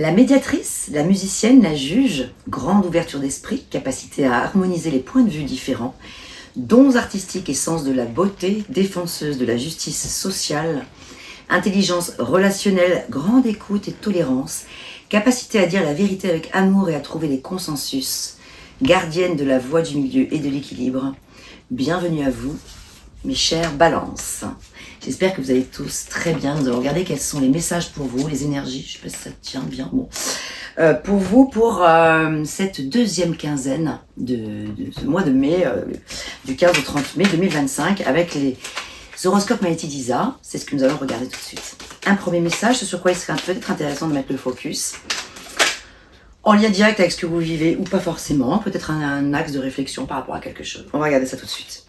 La médiatrice, la musicienne, la juge, grande ouverture d'esprit, capacité à harmoniser les points de vue différents, dons artistiques et sens de la beauté, défenseuse de la justice sociale, intelligence relationnelle, grande écoute et tolérance, capacité à dire la vérité avec amour et à trouver des consensus, gardienne de la voie du milieu et de l'équilibre. Bienvenue à vous, mes chers balances. J'espère que vous allez tous très bien. Nous allons regarder quels sont les messages pour vous, les énergies. Je ne sais pas si ça tient bien. Bon. Pour vous, pour cette deuxième quinzaine de ce mois de mai, du 15 au 30 mai 2025, avec les horoscopes Mighty d'Isa. C'est ce que nous allons regarder tout de suite. Un premier message, ce sur quoi il serait peut-être intéressant de mettre le focus. En lien direct avec ce que vous vivez ou pas forcément, peut-être un axe de réflexion par rapport à quelque chose. On va regarder ça tout de suite.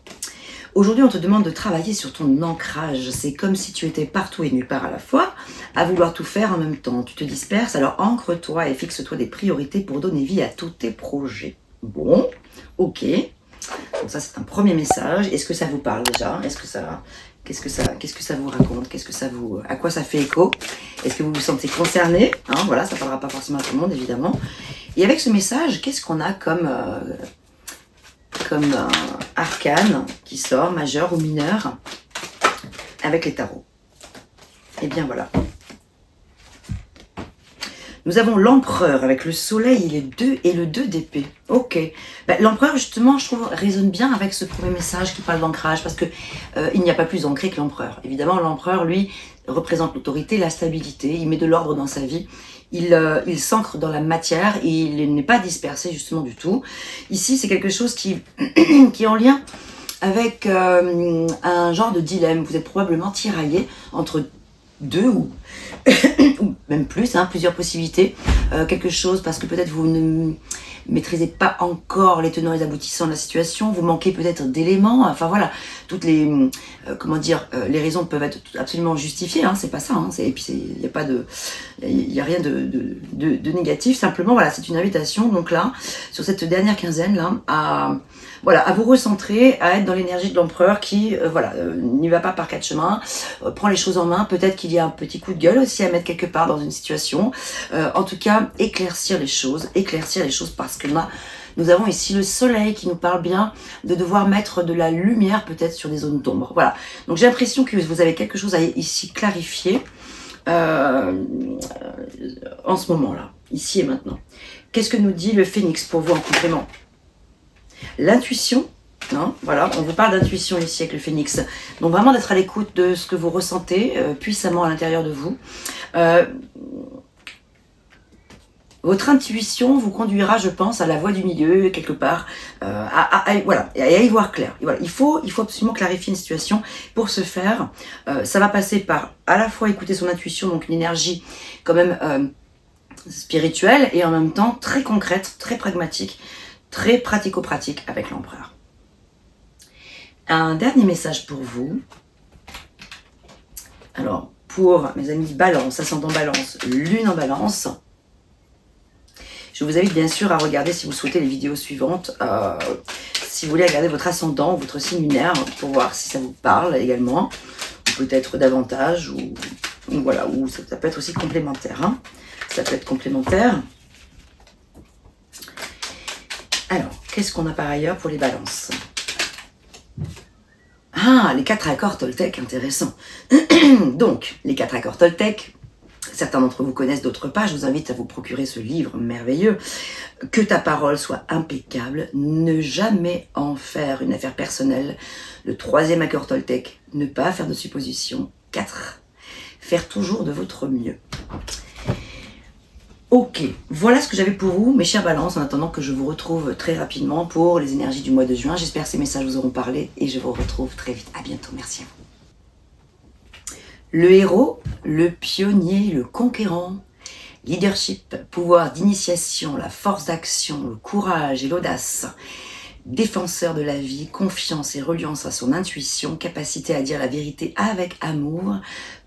Aujourd'hui, on te demande de travailler sur ton ancrage. C'est comme si tu étais partout et nulle part à la fois, à vouloir tout faire en même temps. Tu te disperses, alors ancre-toi et fixe-toi des priorités pour donner vie à tous tes projets. Bon, ok. Donc ça, c'est un premier message. Est-ce que ça vous parle déjà? Qu'est-ce que ça vous raconte? À quoi ça fait écho? Est-ce que vous vous sentez concerné? Voilà, ça parlera pas forcément à tout le monde, évidemment. Et avec ce message, qu'est-ce qu'on a comme arcane qui sort, majeur ou mineur, avec les tarots? Et bien voilà. Nous avons l'empereur avec le soleil et le 2 d'épée. Ok. L'empereur, justement, je trouve, résonne bien avec ce premier message qui parle d'ancrage, parce que il n'y a pas plus ancré que l'empereur. Évidemment, l'empereur, lui, représente l'autorité, la stabilité, il met de l'ordre dans sa vie, il s'ancre dans la matière, et il n'est pas dispersé, justement, du tout. Ici, c'est quelque chose qui est en lien avec un genre de dilemme. Vous êtes probablement tiraillé entre deux ou même plus, plusieurs possibilités, quelque chose parce que peut-être vous ne maîtrisez pas encore les tenants et les aboutissants de la situation, vous manquez peut-être d'éléments, enfin voilà, toutes les les raisons peuvent être absolument justifiées, c'est pas ça, et puis il y a rien de négatif, simplement voilà, c'est une invitation donc là sur cette dernière quinzaine là à vous recentrer, à être dans l'énergie de l'empereur qui n'y va pas par quatre chemins, prend les choses en main. Peut-être qu'il y a un petit coup de gueule aussi à mettre quelque part dans une situation. En tout cas, éclaircir les choses parce que nous avons ici le soleil qui nous parle bien de devoir mettre de la lumière peut-être sur des zones d'ombre. Voilà. Donc j'ai l'impression que vous avez quelque chose à ici clarifier en ce moment-là, ici et maintenant. Qu'est-ce que nous dit le phénix pour vous en complément? L'intuition, voilà, on vous parle d'intuition ici avec le phénix. Donc vraiment d'être à l'écoute de ce que vous ressentez puissamment à l'intérieur de vous. Votre intuition vous conduira, je pense, à la voie du milieu, quelque part, à y voir clair. Et voilà, il faut absolument clarifier une situation. Pour ce faire, ça va passer par à la fois écouter son intuition, donc une énergie quand même spirituelle, et en même temps très concrète, très pragmatique, très pratico-pratique avec l'empereur. Un dernier message pour vous. Alors, pour mes amis balance, ascendant balance, lune en balance, je vous invite bien sûr à regarder, si vous souhaitez, les vidéos suivantes, si vous voulez regarder votre ascendant, votre signe lunaire, pour voir si ça vous parle également, ou peut-être davantage, ou ça peut être aussi complémentaire. Ça peut être complémentaire. Alors, qu'est-ce qu'on a par ailleurs pour les balances? Les 4 accords Toltec, intéressant. Donc, les 4 accords Toltec, certains d'entre vous connaissent, d'autres pas. Je vous invite à vous procurer ce livre merveilleux. Que ta parole soit impeccable, ne jamais en faire une affaire personnelle. Le 3e accord Toltec, ne pas faire de suppositions. 4, faire toujours de votre mieux. Ok, voilà ce que j'avais pour vous, mes chers balances, en attendant que je vous retrouve très rapidement pour les énergies du mois de juin. J'espère que ces messages vous auront parlé et je vous retrouve très vite. À bientôt, merci à vous. Le héros, le pionnier, le conquérant, leadership, pouvoir d'initiation, la force d'action, le courage et l'audace, défenseur de la vie, confiance et reliance à son intuition, capacité à dire la vérité avec amour,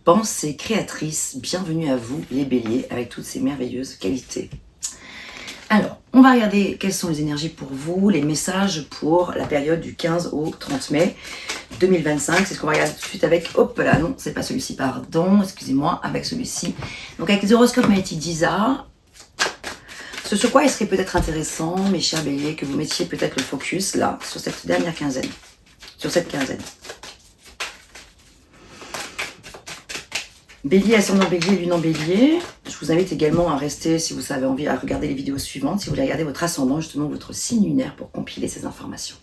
pensée créatrice, bienvenue à vous les béliers avec toutes ces merveilleuses qualités. Alors, on va regarder quelles sont les énergies pour vous, les messages pour la période du 15 au 30 mai 2025. C'est ce qu'on va regarder tout de suite avec, hop là, non, c'est pas celui-ci, pardon, excusez-moi, avec celui-ci. Donc avec les horoscopes Mighty d'Isa, Ce sur quoi il serait peut-être intéressant, mes chers béliers, que vous mettiez peut-être le focus là, sur cette dernière quinzaine. Sur cette quinzaine. Bélier, ascendant bélier, lune en bélier. Je vous invite également à rester, si vous avez envie, à regarder les vidéos suivantes, si vous voulez regarder votre ascendant, justement votre signe lunaire pour compiler ces informations.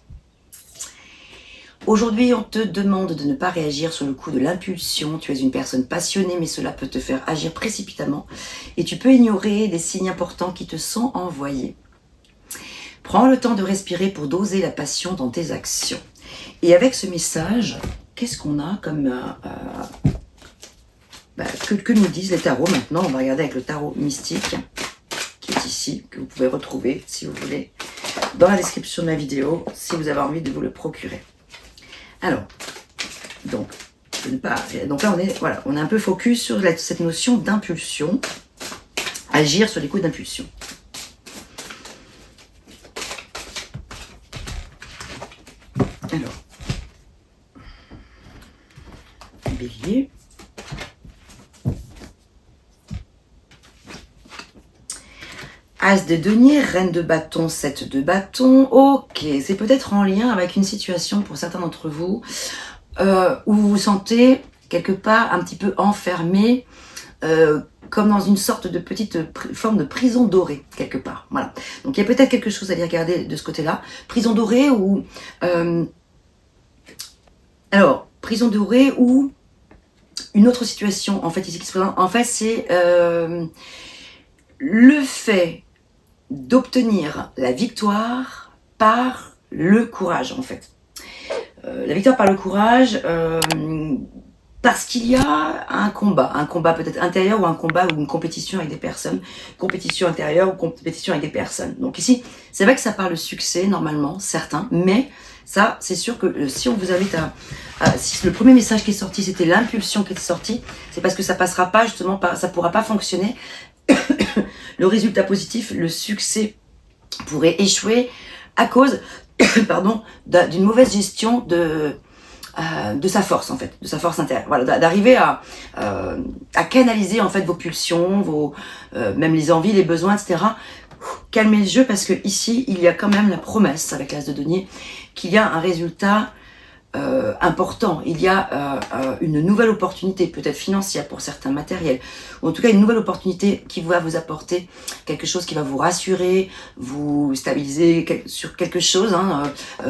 Aujourd'hui, on te demande de ne pas réagir sur le coup de l'impulsion. Tu es une personne passionnée, mais cela peut te faire agir précipitamment. Et tu peux ignorer des signes importants qui te sont envoyés. Prends le temps de respirer pour doser la passion dans tes actions. Et avec ce message, qu'est-ce qu'on a comme... que nous disent les tarots maintenant? On va regarder avec le tarot mystique, qui est ici, que vous pouvez retrouver, si vous voulez, dans la description de la vidéo, si vous avez envie de vous le procurer. Alors, donc là, on est un peu focus sur cette notion d'impulsion, agir sur les coups d'impulsion. Alors, bélier. As de denier, reine de bâton, 7 de bâton. Ok, c'est peut-être en lien avec une situation pour certains d'entre vous où vous vous sentez quelque part un petit peu enfermé, comme dans une sorte de petite forme de prison dorée, quelque part. Voilà. Donc il y a peut-être quelque chose à aller regarder de ce côté-là. Prison dorée ou... alors, prison dorée ou une autre situation, en fait, ici qui se présente. En fait, c'est le fait d'obtenir la victoire par le courage, en fait. La victoire par le courage, parce qu'il y a un combat peut-être intérieur ou un combat ou une compétition avec des personnes, compétition intérieure ou compétition avec des personnes. Donc ici, c'est vrai que ça parle de succès, normalement, certains, mais ça, c'est sûr que si on vous invite si le premier message qui est sorti, c'était l'impulsion qui est sortie, c'est parce que ça passera pas, justement, ça pourra pas fonctionner. Le résultat positif, le succès pourrait échouer à cause pardon, d'une mauvaise gestion de sa force, en fait, de sa force intérieure. Voilà, d'arriver à canaliser, en fait, vos pulsions, même les envies, les besoins, etc. Calmez le jeu, parce que ici, il y a quand même la promesse, avec l'As de denier, qu'il y a un résultat important. Il y a une nouvelle opportunité, peut-être financière pour certains, matériels, ou en tout cas une nouvelle opportunité qui va vous apporter quelque chose qui va vous rassurer, vous stabiliser sur quelque chose,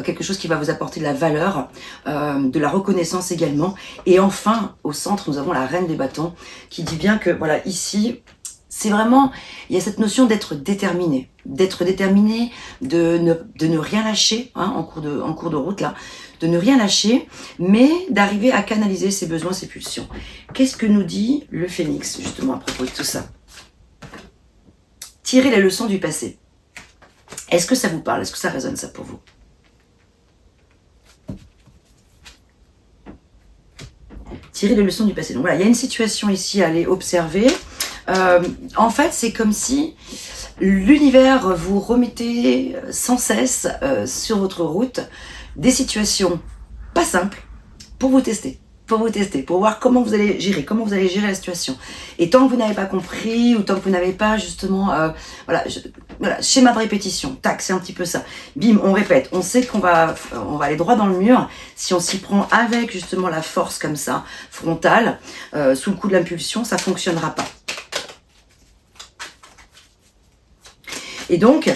quelque chose qui va vous apporter de la valeur, de la reconnaissance également. Et enfin, au centre, nous avons la reine des bâtons, qui dit bien que, voilà, ici, c'est vraiment, il y a cette notion d'être déterminé, de ne rien lâcher, en cours de route là, de ne rien lâcher, mais d'arriver à canaliser ses besoins, ses pulsions. Qu'est-ce que nous dit le phénix, justement, à propos de tout ça? Tirer les leçons du passé. Est-ce que ça vous parle? Est-ce que ça résonne, ça, pour vous? Tirer les leçons du passé. Donc voilà, il y a une situation ici à aller observer. En fait, c'est comme si l'univers vous remettait sans cesse sur votre route des situations pas simples pour vous tester, pour voir comment vous allez gérer, la situation. Et tant que vous n'avez pas compris, ou tant que vous n'avez pas justement, voilà, schéma de répétition, tac, c'est un petit peu ça. Bim, on répète, on sait qu'on va aller droit dans le mur si on s'y prend avec justement la force comme ça, frontale, sous le coup de l'impulsion, ça fonctionnera pas. Et donc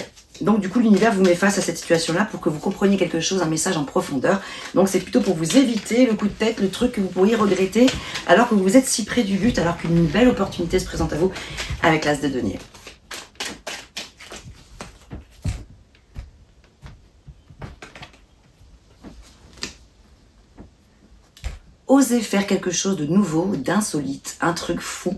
du coup, l'univers vous met face à cette situation-là pour que vous compreniez quelque chose, un message en profondeur. Donc, c'est plutôt pour vous éviter le coup de tête, le truc que vous pourriez regretter, alors que vous êtes si près du but, alors qu'une belle opportunité se présente à vous avec l'As de denier. Osez faire quelque chose de nouveau, d'insolite, un truc fou.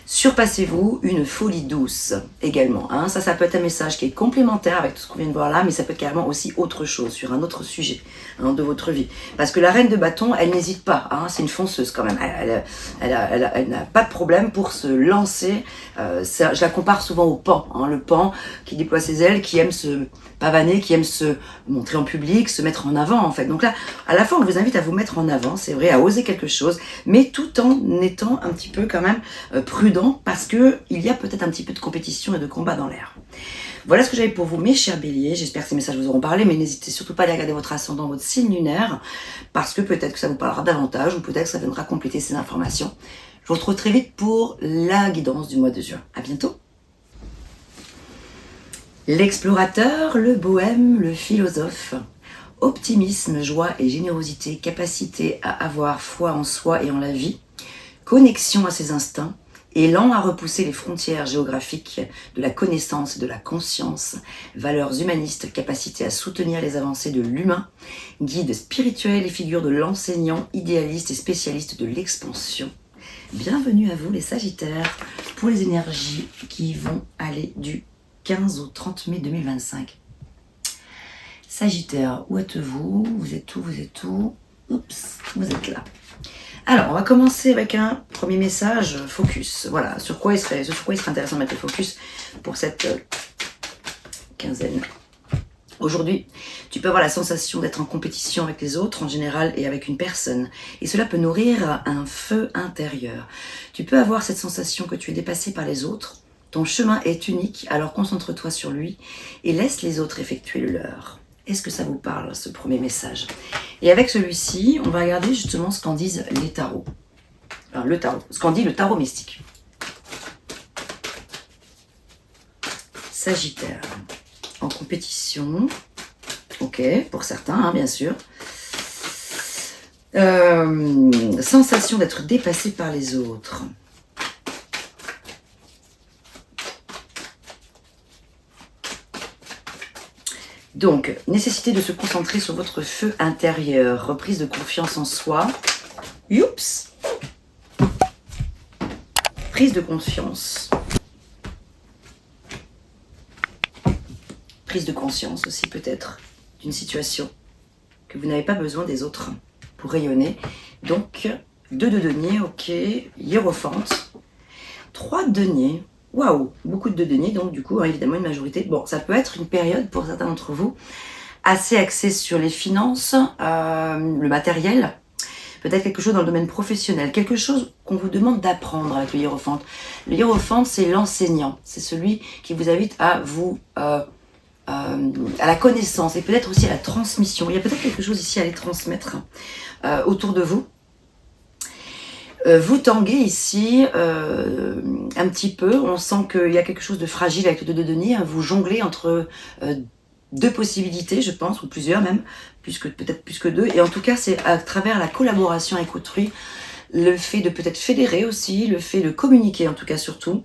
Surpassez-vous, une folie douce également. Ça peut être un message qui est complémentaire avec tout ce qu'on vient de voir là, mais ça peut être carrément aussi autre chose, sur un autre sujet de votre vie. Parce que la reine de bâton, elle n'hésite pas, c'est une fonceuse quand même. Elle n'a pas de problème pour se lancer. Je la compare souvent au paon, le paon qui déploie ses ailes, qui aime se pavaner, qui aime se montrer en public, se mettre en avant en fait. Donc là, à la fois, on vous invite à vous mettre en avant, c'est vrai, à oser quelque chose, mais tout en étant un petit peu quand même prudent là-dedans parce qu'il y a peut-être un petit peu de compétition et de combat dans l'air. Voilà ce que j'avais pour vous, mes chers béliers. J'espère que ces messages vous auront parlé, mais n'hésitez surtout pas à aller regarder votre ascendant, votre signe lunaire, parce que peut-être que ça vous parlera davantage ou peut-être que ça viendra compléter ces informations. Je vous retrouve très vite pour la guidance du mois de juin. À bientôt. L'explorateur, le bohème, le philosophe. Optimisme, joie et générosité, capacité à avoir foi en soi et en la vie, connexion à ses instincts, élan à repousser les frontières géographiques de la connaissance et de la conscience, valeurs humanistes, capacité à soutenir les avancées de l'humain, guide spirituel et figure de l'enseignant, idéaliste et spécialiste de l'expansion. Bienvenue à vous les Sagittaires pour les énergies qui vont aller du 15 au 30 mai 2025. Sagittaire, où êtes-vous? Vous êtes où? Vous êtes où? Oups, vous êtes là. Alors, on va commencer avec un premier message focus. Voilà, sur quoi il serait intéressant de mettre le focus pour cette quinzaine. Aujourd'hui, tu peux avoir la sensation d'être en compétition avec les autres en général et avec une personne. Et cela peut nourrir un feu intérieur. Tu peux avoir cette sensation que tu es dépassé par les autres. Ton chemin est unique, alors concentre-toi sur lui et laisse les autres effectuer le leur. Est-ce que ça vous parle, ce premier message? Et avec celui-ci, on va regarder justement ce qu'en disent les tarots. Alors, le tarot, ce qu'en dit le tarot mystique. Sagittaire, en compétition. Ok, pour certains, hein, bien sûr. Sensation d'être dépassé par les autres. Donc, nécessité de se concentrer sur votre feu intérieur, reprise de confiance en soi. Youps! Prise de conscience. Prise de conscience aussi peut-être d'une situation que vous n'avez pas besoin des autres pour rayonner. Donc, 2 de denier, ok, hiérophante. 3 de denier. Waouh, beaucoup de deniers, donc du coup, évidemment, une majorité. Bon, ça peut être une période, pour certains d'entre vous, assez axée sur les finances, le matériel, peut-être quelque chose dans le domaine professionnel, quelque chose qu'on vous demande d'apprendre avec le hiérophante. Le hiérophante, c'est l'enseignant, c'est celui qui vous invite à vous... à la connaissance et peut-être aussi à la transmission. Il y a peut-être quelque chose ici à les transmettre autour de vous. Vous tanguez ici un petit peu, on sent qu'il y a quelque chose de fragile avec le 2 de denier, hein. Vous jonglez entre 2 possibilités, je pense, ou plusieurs même, peut-être plus que 2, et en tout cas c'est à travers la collaboration avec autrui, le fait de peut-être fédérer aussi, le fait de communiquer en tout cas surtout,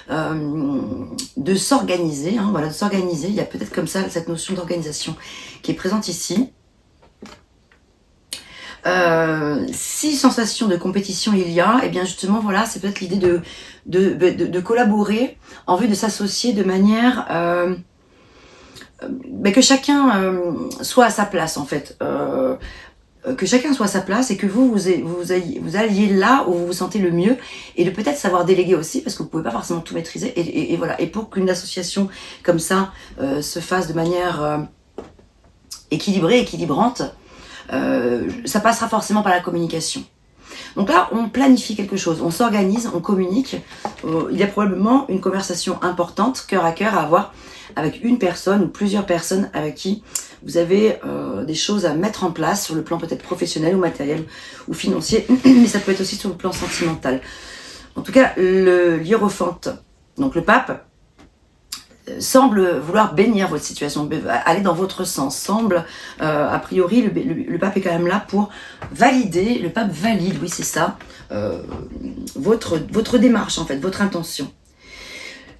de s'organiser, hein, voilà, de s'organiser, il y a peut-être comme ça cette notion d'organisation qui est présente ici. Si sensation de compétition il y a, et bien justement voilà, c'est peut-être l'idée de collaborer en vue de s'associer de manière que chacun soit à sa place en fait, que chacun soit à sa place et que vous alliez là où vous vous sentez le mieux et de peut-être savoir déléguer aussi parce que vous pouvez pas forcément tout maîtriser et voilà, et pour qu'une association comme ça se fasse de manière équilibrée, équilibrante, ça passera forcément par la communication. Donc là, on planifie quelque chose, on s'organise, on communique. Il y a probablement une conversation importante, cœur à cœur, à avoir avec une personne ou plusieurs personnes avec qui vous avez des choses à mettre en place sur le plan peut-être professionnel ou matériel ou financier, mais ça peut être aussi sur le plan sentimental. En tout cas, le hiérophante, donc le pape, semble vouloir bénir votre situation, aller dans votre sens, semble, a priori, le pape est quand même là pour valider, le pape valide, oui c'est ça, votre démarche en fait, votre intention.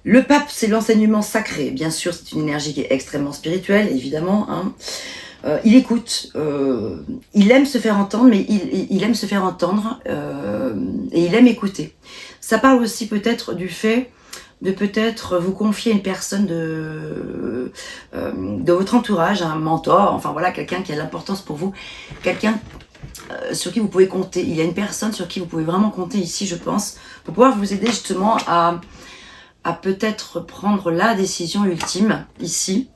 Le pape, c'est l'enseignement sacré, bien sûr, c'est une énergie qui est extrêmement spirituelle, évidemment, hein. Il écoute, il aime se faire entendre, mais il aime se faire entendre, et il aime écouter. Ça parle aussi peut-être du fait de peut-être vous confier une personne de votre entourage, un mentor, enfin voilà, quelqu'un qui a de l'importance pour vous, quelqu'un sur qui vous pouvez compter. Il y a une personne sur qui vous pouvez vraiment compter ici, je pense, pour pouvoir vous aider justement à peut-être prendre la décision ultime ici.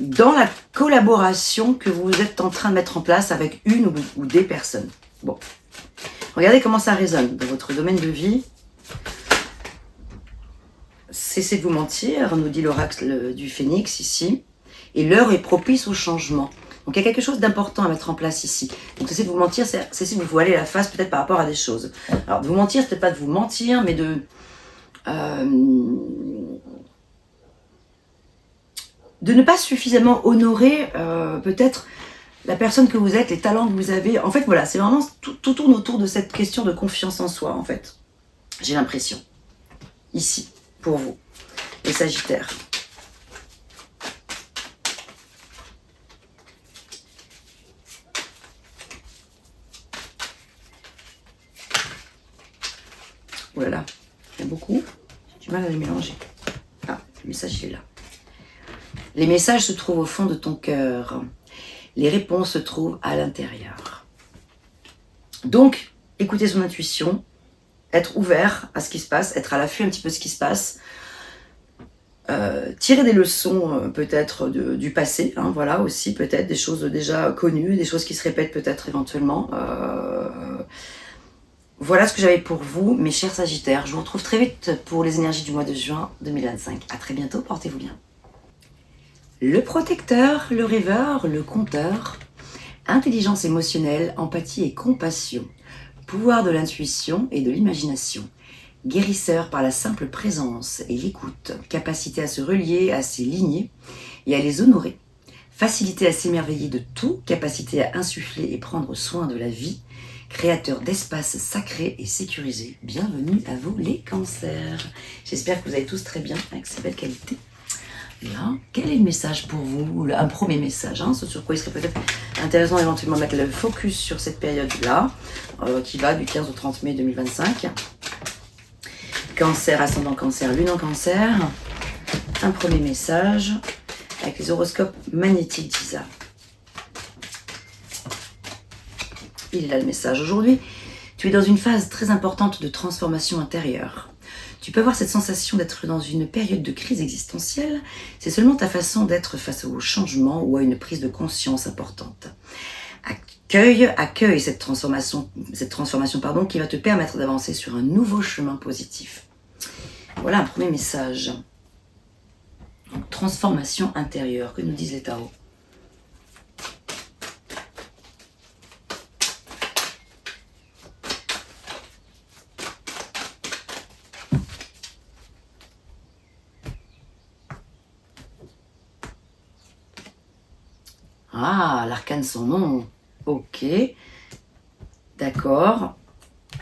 Dans la collaboration que vous êtes en train de mettre en place avec une ou des personnes. Bon, regardez comment ça résonne dans votre domaine de vie. Cessez de vous mentir, nous dit l'oracle du Phénix ici, et l'heure est propice au changement. Donc il y a quelque chose d'important à mettre en place ici. Donc cessez de vous mentir, cessez de vous voiler la face peut-être par rapport à des choses. Alors de vous mentir, c'est peut-être pas de vous mentir, mais de ne pas suffisamment honorer peut-être la personne que vous êtes, les talents que vous avez. En fait, voilà, c'est vraiment, tout tourne autour de cette question de confiance en soi, en fait. J'ai l'impression. Ici, pour vous, les Sagittaires. Oh là là, il y a beaucoup. J'ai du mal à les mélanger. Ah, le message, il est là. Les messages se trouvent au fond de ton cœur. Les réponses se trouvent à l'intérieur. Donc, écoutez son intuition, être ouvert à ce qui se passe, être à l'affût un petit peu de ce qui se passe, tirer des leçons peut-être du passé, hein, voilà aussi peut-être des choses déjà connues, des choses qui se répètent peut-être éventuellement. Voilà ce que j'avais pour vous, mes chers Sagittaires. Je vous retrouve très vite pour les énergies du mois de juin 2025. À très bientôt, portez-vous bien. Le protecteur, le rêveur, le conteur, intelligence émotionnelle, empathie et compassion, pouvoir de l'intuition et de l'imagination, guérisseur par la simple présence et l'écoute, capacité à se relier à ses lignées et à les honorer, facilité à s'émerveiller de tout, capacité à insuffler et prendre soin de la vie, créateur d'espaces sacrés et sécurisés. Bienvenue à vous les cancers. J'espère que vous allez tous très bien avec ces belles qualités. Là, quel est le message pour vous? Un premier message, hein, ce sur quoi il serait peut-être intéressant éventuellement de mettre le focus sur cette période-là, qui va du 15 au 30 mai 2025. Cancer, ascendant cancer, lune en cancer. Un premier message avec les horoscopes magnétiques d'Isa. Il est là le message aujourd'hui. Tu es dans une phase très importante de transformation intérieure. Tu peux avoir cette sensation d'être dans une période de crise existentielle. C'est seulement ta façon d'être face au changement ou à une prise de conscience importante. Accueille cette transformation qui va te permettre d'avancer sur un nouveau chemin positif. Voilà un premier message. Donc, transformation intérieure, que nous disent les tarots? Ah, l'arcane sans nom. Ok. D'accord.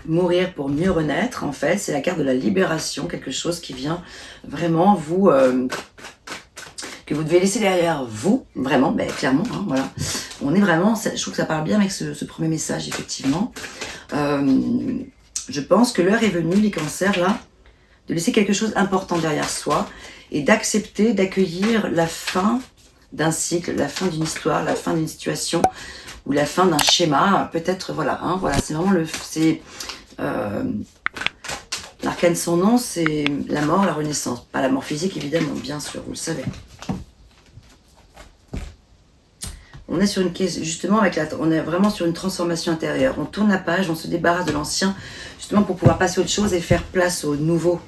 Mourir pour mieux renaître, en fait, c'est la carte de la libération, quelque chose qui vient vraiment vous... que vous devez laisser derrière vous, vraiment, ben, clairement, hein, voilà. On est vraiment... Je trouve que ça parle bien avec ce premier message, effectivement. Je pense que l'heure est venue, les cancers, là, de laisser quelque chose d'important derrière soi et d'accepter, d'accueillir la fin d'un cycle, la fin d'une histoire, la fin d'une situation ou la fin d'un schéma, peut-être, voilà, hein, voilà, c'est vraiment l'arcane sans nom, c'est la mort, la renaissance, pas la mort physique évidemment, bien sûr, vous le savez. On est sur une caisse, justement, on est vraiment sur une transformation intérieure. On tourne la page, on se débarrasse de l'ancien, justement pour pouvoir passer à autre chose et faire place au nouveau.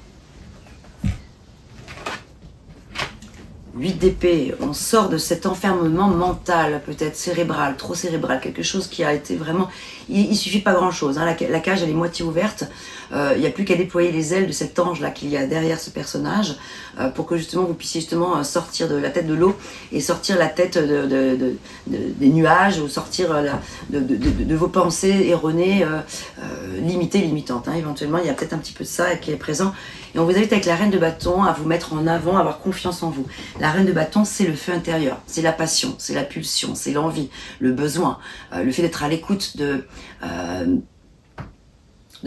8 d'épée, on sort de cet enfermement mental, peut-être cérébral, trop cérébral, quelque chose qui a été vraiment... Il suffit pas grand-chose, hein, la cage elle est moitié ouverte, il n'y a plus qu'à déployer les ailes de cet ange-là qu'il y a derrière ce personnage, pour que justement vous puissiez justement sortir de la tête de l'eau et sortir la tête des nuages, ou sortir de vos pensées erronées, limitées, limitantes. Hein. Éventuellement, il y a peut-être un petit peu de ça qui est présent. Et on vous invite avec la reine de bâton à vous mettre en avant, à avoir confiance en vous. La reine de bâton, c'est le feu intérieur, c'est la passion, c'est la pulsion, c'est l'envie, le besoin, le fait d'être à l'écoute de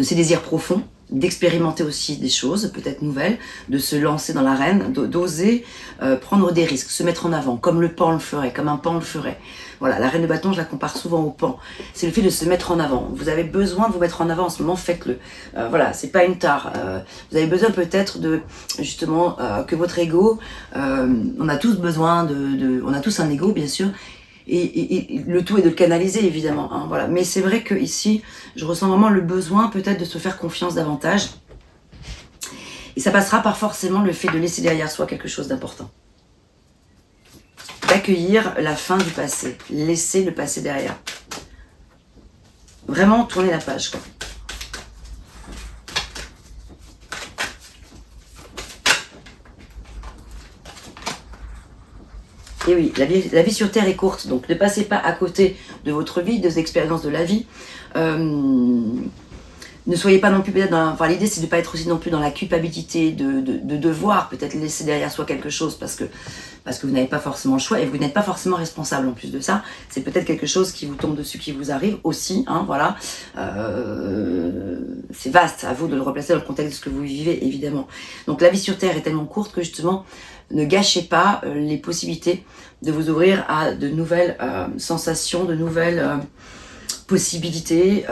ses désirs profonds, d'expérimenter aussi des choses, peut-être nouvelles, de se lancer dans l'arène, d'oser prendre des risques, se mettre en avant, comme le pan le ferait, comme un pan le ferait. Voilà, la reine de bâton, je la compare souvent au pan. C'est le fait de se mettre en avant. Vous avez besoin de vous mettre en avant en ce moment, faites-le. Voilà, c'est pas une tare. Vous avez besoin peut-être de, justement, que votre ego, on a tous besoin on a tous un ego, bien sûr, et le tout est de le canaliser, évidemment. Hein, voilà. Mais c'est vrai que ici, je ressens vraiment le besoin peut-être de se faire confiance davantage. Et ça passera par forcément le fait de laisser derrière soi quelque chose d'important. D'accueillir la fin du passé. Laisser le passé derrière. Vraiment tourner la page, quoi. Et oui, la vie sur Terre est courte, donc ne passez pas à côté de votre vie, des expériences de la vie. Ne soyez pas non plus peut-être dans... Enfin, l'idée, c'est de ne pas être aussi non plus dans la culpabilité de devoir peut-être laisser derrière soi quelque chose parce que vous n'avez pas forcément le choix et vous n'êtes pas forcément responsable en plus de ça. C'est peut-être quelque chose qui vous tombe dessus, qui vous arrive aussi. Hein, voilà. C'est vaste, à vous de le replacer dans le contexte de ce que vous vivez, évidemment. Donc la vie sur Terre est tellement courte que justement, ne gâchez pas les possibilités de vous ouvrir à de nouvelles sensations, de nouvelles possibilités.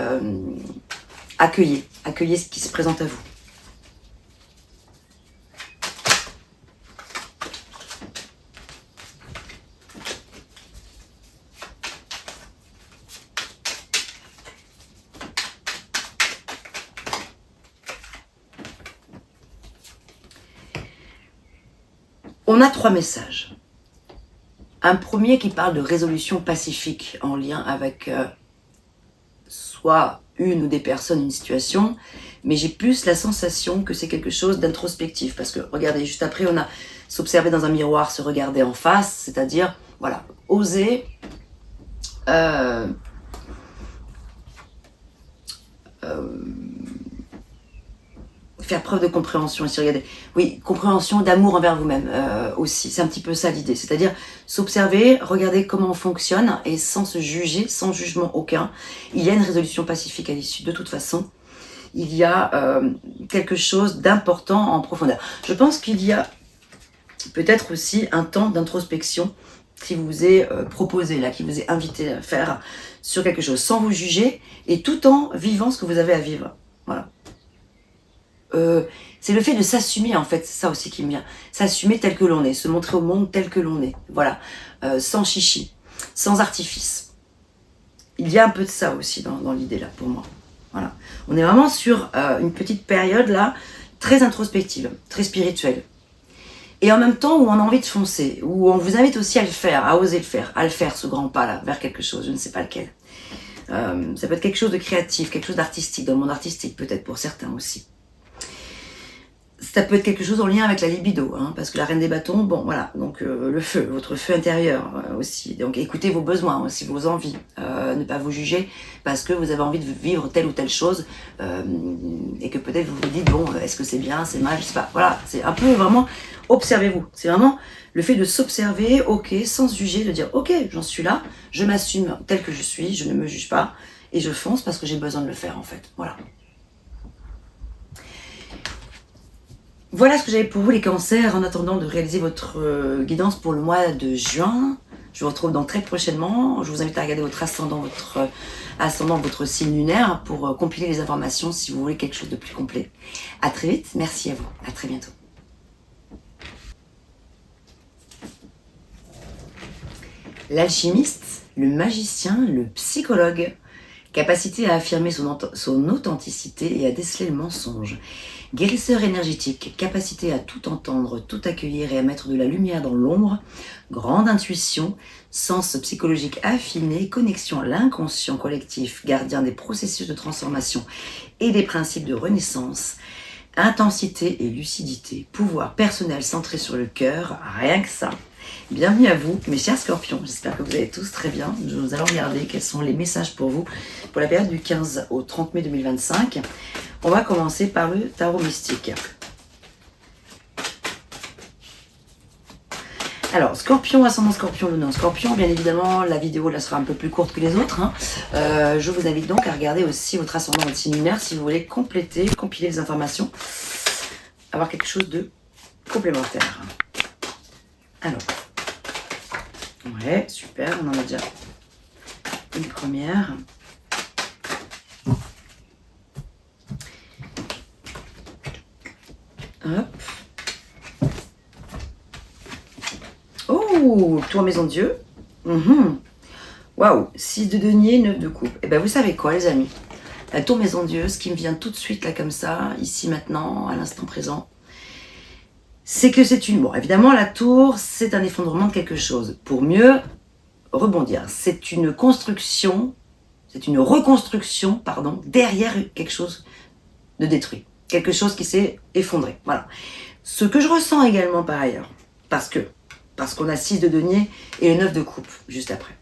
Accueillez ce qui se présente à vous. On a 3 messages. Un premier qui parle de résolution pacifique en lien avec soit une ou des personnes, une situation, mais j'ai plus la sensation que c'est quelque chose d'introspectif, parce que regardez, juste après on a s'observer dans un miroir, se regarder en face, c'est-à-dire, voilà, oser faire preuve de compréhension ici, regardez, oui, compréhension, d'amour envers vous-même aussi, c'est un petit peu ça l'idée, c'est-à-dire s'observer, regarder comment on fonctionne et sans se juger, sans jugement aucun. Il y a une résolution pacifique à l'issue, de toute façon. Il y a quelque chose d'important en profondeur. Je pense qu'il y a peut-être aussi un temps d'introspection qui vous est proposé là, qui vous est invité à faire sur quelque chose, sans vous juger et tout en vivant ce que vous avez à vivre. Voilà. C'est le fait de s'assumer en fait, c'est ça aussi qui me vient. S'assumer tel que l'on est, se montrer au monde tel que l'on est. Voilà. Sans chichi, sans artifice. Il y a un peu de ça aussi dans l'idée là pour moi. Voilà. On est vraiment sur une petite période là, très introspective, très spirituelle. Et en même temps où on a envie de foncer, où on vous invite aussi à le faire, à oser le faire, à le faire ce grand pas là, vers quelque chose, je ne sais pas lequel. Ça peut être quelque chose de créatif, quelque chose d'artistique, dans le monde artistique peut-être pour certains aussi. Ça peut être quelque chose en lien avec la libido, hein, parce que la reine des bâtons, bon voilà, donc le feu, votre feu intérieur aussi. Donc écoutez vos besoins aussi, vos envies, ne pas vous juger parce que vous avez envie de vivre telle ou telle chose et que peut-être vous vous dites bon, est-ce que c'est bien, c'est mal, je sais pas. Voilà, c'est un peu vraiment observez-vous. C'est vraiment le fait de s'observer, ok, sans juger, de dire ok, j'en suis là, je m'assume tel que je suis, je ne me juge pas et je fonce parce que j'ai besoin de le faire en fait. Voilà. Voilà ce que j'avais pour vous les cancers en attendant de réaliser votre guidance pour le mois de juin. Je vous retrouve donc très prochainement. Je vous invite à regarder votre ascendant, votre signe lunaire pour compiler les informations si vous voulez quelque chose de plus complet. À très vite, merci à vous, à très bientôt. L'alchimiste, le magicien, le psychologue. Capacité à affirmer son authenticité et à déceler le mensonge. Guérisseur énergétique, capacité à tout entendre, tout accueillir et à mettre de la lumière dans l'ombre. Grande intuition, sens psychologique affiné, connexion à l'inconscient collectif, gardien des processus de transformation et des principes de renaissance. Intensité et lucidité, pouvoir personnel centré sur le cœur, rien que ça. Bienvenue à vous, mes chers scorpions. J'espère que vous allez tous très bien. Nous allons regarder quels sont les messages pour vous pour la période du 15 au 30 mai 2025. On va commencer par le tarot mystique. Alors, Scorpion, ascendant Scorpion, Lune en Scorpion, bien évidemment, la vidéo là sera un peu plus courte que les autres. Hein. Je vous invite donc à regarder aussi votre ascendant, votre signe lunaire si vous voulez compléter, compiler les informations, avoir quelque chose de complémentaire. Alors, ouais, super, on en a déjà une première. Hop. Oh, tour maison de Dieu. Waouh, 6 de denier, 9 de coupe. Et ben vous savez quoi les amis, la tour maison de Dieu, ce qui me vient tout de suite là comme ça, ici maintenant, à l'instant présent, c'est que c'est une... Bon, évidemment la tour, c'est un effondrement de quelque chose. Pour mieux rebondir, c'est une construction, c'est une reconstruction, pardon, derrière quelque chose de détruit. Quelque chose qui s'est effondré. Voilà. Ce que je ressens également par ailleurs, parce qu'on a 6 de denier et le 9 de coupe juste après,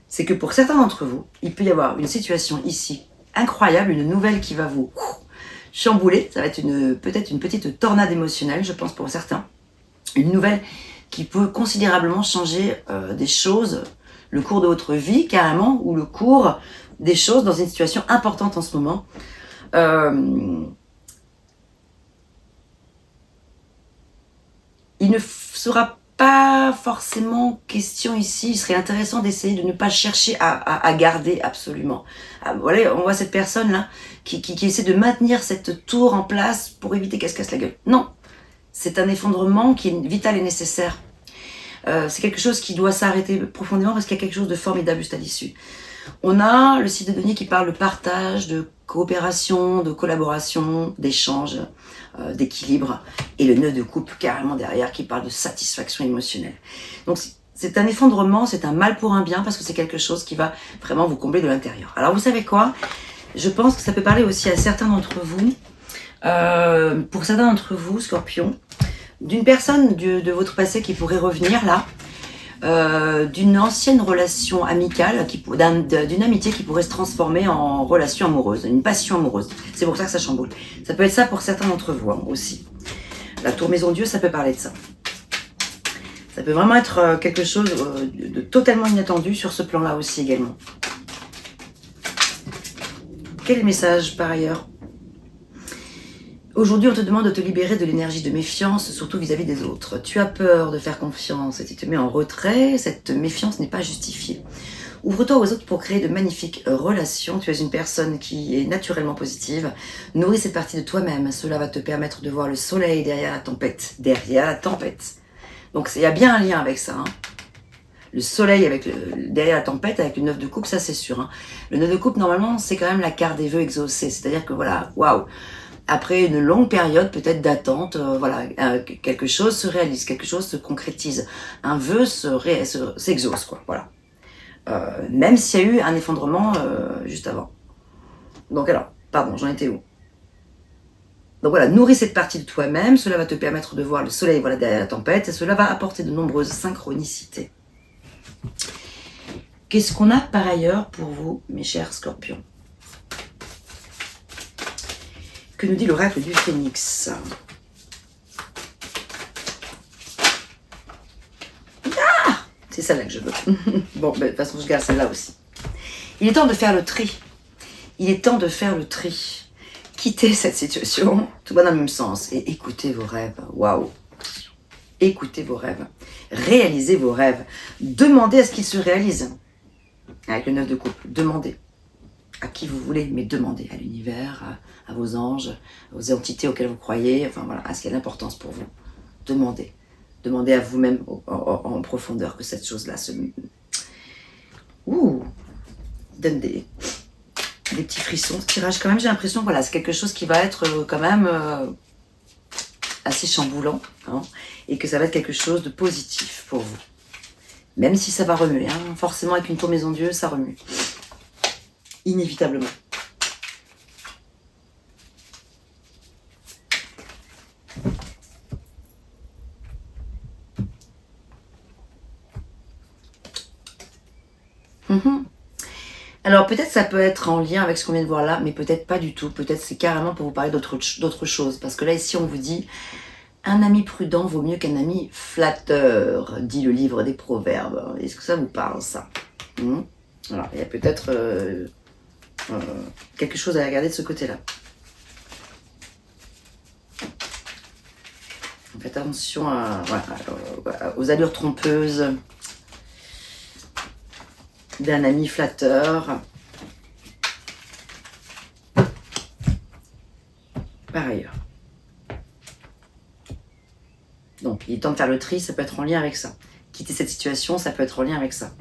c'est que pour certains d'entre vous, il peut y avoir une situation ici incroyable, une nouvelle qui va vous chambouler. Ça va être peut-être une petite tornade émotionnelle, je pense pour certains. Une nouvelle qui peut considérablement changer des choses, le cours de votre vie carrément, ou le cours des choses dans une situation importante en ce moment. Il ne sera pas forcément question ici, il serait intéressant d'essayer de ne pas chercher à garder absolument. Voilà, on voit cette personne là qui essaie de maintenir cette tour en place pour éviter qu'elle se casse la gueule. Non, c'est un effondrement qui est vital et nécessaire. C'est quelque chose qui doit s'arrêter profondément parce qu'il y a quelque chose de formidable juste à l'issue. On a le 6 de denier qui parle de partage, de coopération, de collaboration, d'échange, d'équilibre. Et le 9 de coupe carrément derrière qui parle de satisfaction émotionnelle. Donc c'est un effondrement, c'est un mal pour un bien parce que c'est quelque chose qui va vraiment vous combler de l'intérieur. Alors vous savez quoi? Je pense que ça peut parler aussi à certains d'entre vous. Pour certains d'entre vous, Scorpion, d'une personne de votre passé qui pourrait revenir là, d'une ancienne relation amicale, d'une amitié qui pourrait se transformer en relation amoureuse, une passion amoureuse. C'est pour ça que ça chamboule. Ça peut être ça pour certains d'entre vous hein, aussi. La tour maison Dieu, ça peut parler de ça. Ça peut vraiment être quelque chose de totalement inattendu sur ce plan-là aussi également. Quel est le message par ailleurs? Aujourd'hui, on te demande de te libérer de l'énergie de méfiance, surtout vis-à-vis des autres. Tu as peur de faire confiance et tu te mets en retrait. Cette méfiance n'est pas justifiée. Ouvre-toi aux autres pour créer de magnifiques relations. Tu es une personne qui est naturellement positive. Nourris cette partie de toi-même. Cela va te permettre de voir le soleil derrière la tempête. Derrière la tempête. Donc, il y a bien un lien avec ça. Hein. Le soleil avec derrière la tempête, avec le 9 de coupe, ça c'est sûr. Hein. Le 9 de coupe, normalement, c'est quand même la carte des vœux exaucés. C'est-à-dire que voilà, waouh. Après une longue période peut-être d'attente, voilà, quelque chose se réalise, quelque chose se concrétise. Un vœu s'exauce, quoi, voilà. Même s'il y a eu un effondrement juste avant. Donc alors, pardon, j'en étais où? Donc voilà, nourris cette partie de toi-même, cela va te permettre de voir le soleil voilà, derrière la tempête, et cela va apporter de nombreuses synchronicités. Qu'est-ce qu'on a par ailleurs pour vous, mes chers scorpions? Que nous dit l'oracle du Phénix? Ah, c'est celle-là que je veux. Bon, ben, de toute façon, je garde celle-là aussi. Il est temps de faire le tri. Il est temps de faire le tri. Quittez cette situation, tout va dans le même sens, et écoutez vos rêves. Waouh! Écoutez vos rêves. Réalisez vos rêves. Demandez à ce qu'ils se réalisent. Avec le 9 de coupe, demandez. À qui vous voulez, mais demandez à l'univers, à vos anges, aux entités auxquelles vous croyez, enfin voilà, à ce qui a l'importance pour vous. Demandez. Demandez à vous-même en profondeur que cette chose-là se... donne des petits frissons. Ce tirage, quand même, j'ai l'impression, voilà, c'est quelque chose qui va être quand même assez chamboulant, hein, et que ça va être quelque chose de positif pour vous. Même si ça va remuer, hein, forcément avec une tour maison Dieu, ça remue. Inévitablement. Alors peut-être ça peut être en lien avec ce qu'on vient de voir là, mais peut-être pas du tout. Peut-être c'est carrément pour vous parler d'autre chose. Parce que là ici on vous dit, Un ami prudent vaut mieux qu'un ami flatteur, dit le livre des Proverbes. Est-ce que ça vous parle, ça? Voilà, il y a peut-être quelque chose à regarder de ce côté-là. Faites attention aux allures trompeuses d'un ami flatteur. Par ailleurs. Donc, il est temps de faire le tri, ça peut être en lien avec ça. Quitter cette situation, ça peut être en lien avec ça.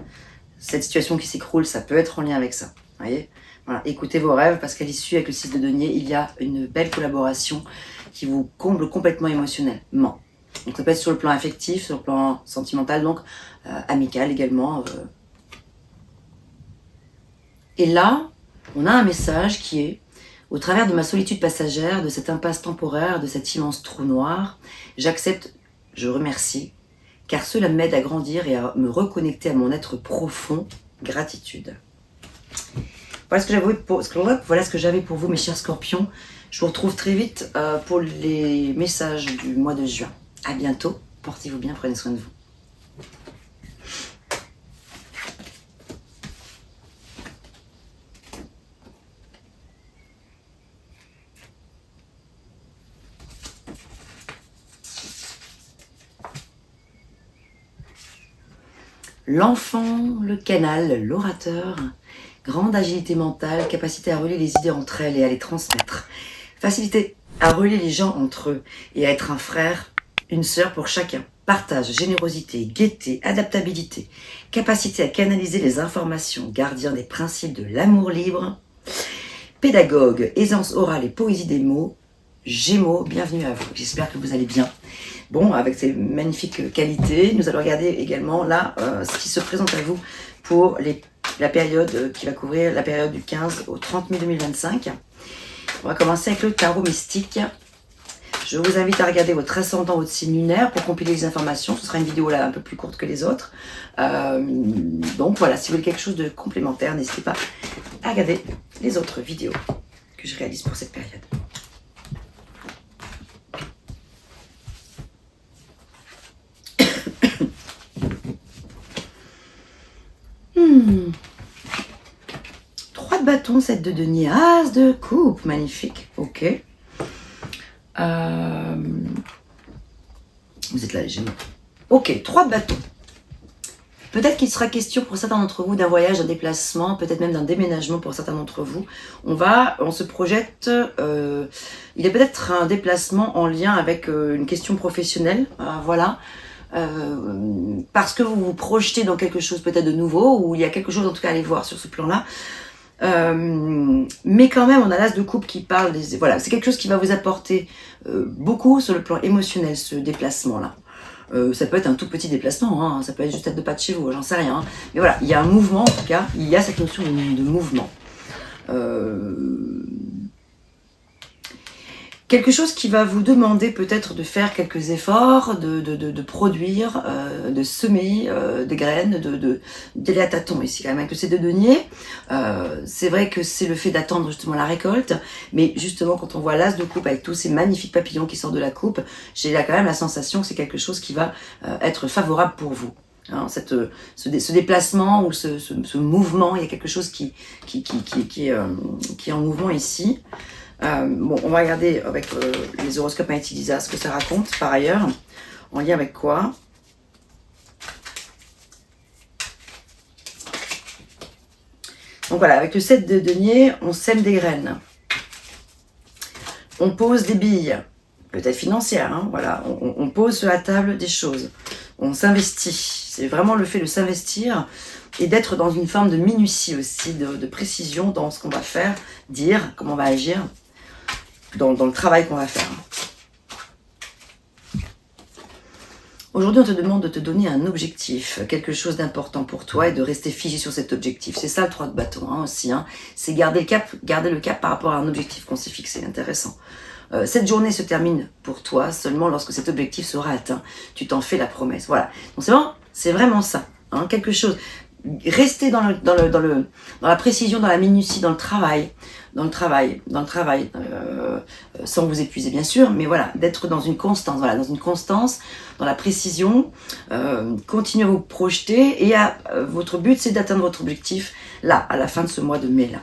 Cette situation qui s'écroule, ça peut être en lien avec ça. Vous voyez? Voilà. Écoutez vos rêves, parce qu'à l'issue, avec le 6 de denier, il y a une belle collaboration qui vous comble complètement émotionnellement. Donc, ça peut être sur le plan affectif, sur le plan sentimental, donc amical également. Et là, on a un message qui est: au travers de ma solitude passagère, de cette impasse temporaire, de cet immense trou noir, j'accepte, je remercie, car cela m'aide à grandir et à me reconnecter à mon être profond. Gratitude. Voilà ce que j'avais pour vous, mes chers scorpions. Je vous retrouve très vite pour les messages du mois de juin. À bientôt, portez-vous bien, prenez soin de vous. L'enfant, le canal, l'orateur, grande agilité mentale, capacité à relier les idées entre elles et à les transmettre, facilité à relier les gens entre eux et à être un frère, une sœur pour chacun, partage, générosité, gaieté, adaptabilité, capacité à canaliser les informations, gardien des principes de l'amour libre, pédagogue, aisance orale et poésie des mots, Gémeaux, bienvenue à vous, j'espère que vous allez bien. Bon, avec ces magnifiques qualités, nous allons regarder également là ce qui se présente à vous pour la période qui va couvrir la période du 15 au 30 mai 2025. On va commencer avec le tarot mystique. Je vous invite à regarder votre ascendant, votre signe lunaire pour compiler les informations. Ce sera une vidéo là un peu plus courte que les autres. Donc voilà, si vous voulez quelque chose de complémentaire, n'hésitez pas à regarder les autres vidéos que je réalise pour cette période. de bâton, 7 de denier, as de coupe, magnifique, ok. Vous êtes là les Gémeaux. Ok, 3 de bâton. Peut-être qu'il sera question pour certains d'entre vous d'un voyage, d'un déplacement, peut-être même d'un déménagement pour certains d'entre vous. On se projette, il y a peut-être un déplacement en lien avec une question professionnelle, voilà. Parce que vous vous projetez dans quelque chose peut-être de nouveau, ou il y a quelque chose en tout cas à aller voir sur ce plan-là. Mais quand même, on a l'as de coupe qui parle des... Voilà, c'est quelque chose qui va vous apporter beaucoup sur le plan émotionnel, ce déplacement-là. Ça peut être un tout petit déplacement, hein, ça peut être juste à 2 pas de chez vous, j'en sais rien. Hein. Mais voilà, il y a un mouvement en tout cas, il y a cette notion de mouvement. Quelque chose qui va vous demander peut-être de faire quelques efforts, de produire, de semer des graines, d'aller à tâtons ici quand même avec le 7 de denier. C'est vrai que c'est le fait d'attendre justement la récolte, mais justement quand on voit l'as de coupe avec tous ces magnifiques papillons qui sortent de la coupe, j'ai là quand même la sensation que c'est quelque chose qui va être favorable pour vous. Hein, ce déplacement ou ce mouvement, il y a quelque chose qui est en mouvement ici. Bon, on va regarder avec les horoscopes à Elisa ce que ça raconte par ailleurs, en lien avec quoi. Donc voilà, avec le 7 de denier, on sème des graines. On pose des billes, peut-être financières, hein, voilà. On pose sur la table des choses. On s'investit. C'est vraiment le fait de s'investir et d'être dans une forme de minutie aussi, de précision dans ce qu'on va faire, dire, comment on va agir. Dans le travail qu'on va faire. Aujourd'hui, on te demande de te donner un objectif, quelque chose d'important pour toi et de rester figé sur cet objectif. C'est ça le 3 de bâton hein, aussi. Hein. C'est garder le cap par rapport à un objectif qu'on s'est fixé. Intéressant. Cette journée se termine pour toi seulement lorsque cet objectif sera atteint. Tu t'en fais la promesse. Voilà. Donc c'est vraiment ça. Hein, quelque chose. restez dans la précision, dans la minutie, sans vous épuiser bien sûr, mais voilà, d'être dans une constance, dans la précision, continuez à vous projeter, et votre but c'est d'atteindre votre objectif là, à la fin de ce mois de mai là.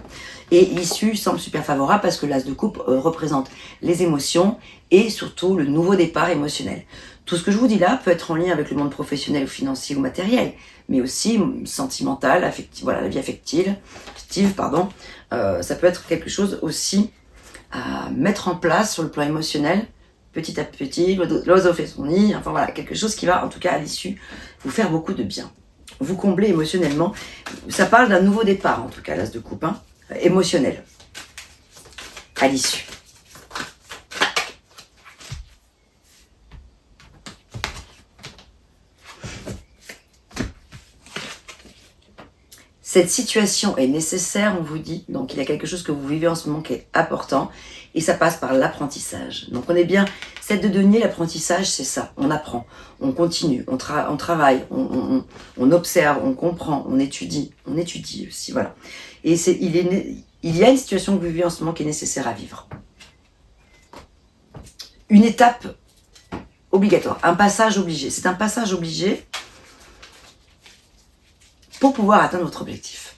Et l'issue semble super favorable parce que l'As de coupe représente les émotions et surtout le nouveau départ émotionnel. Tout ce que je vous dis là peut être en lien avec le monde professionnel ou financier ou matériel, mais aussi sentimental, affectif, voilà, la vie affective, ça peut être quelque chose aussi à mettre en place sur le plan émotionnel, petit à petit, l'oiseau fait son nid, enfin voilà, quelque chose qui va en tout cas à l'issue vous faire beaucoup de bien, vous combler émotionnellement. Ça parle d'un nouveau départ en tout cas, l'As de coupe, émotionnel, à l'issue. Cette situation est nécessaire, on vous dit, donc il y a quelque chose que vous vivez en ce moment qui est important, et ça passe par l'apprentissage. Donc on est bien, 7 de denier, l'apprentissage c'est ça, on apprend, on continue, on travaille, on observe, on comprend, on étudie aussi, voilà. Et il y a une situation que vous vivez en ce moment qui est nécessaire à vivre. Une étape obligatoire, un passage obligé, c'est un passage obligé pour pouvoir atteindre votre objectif.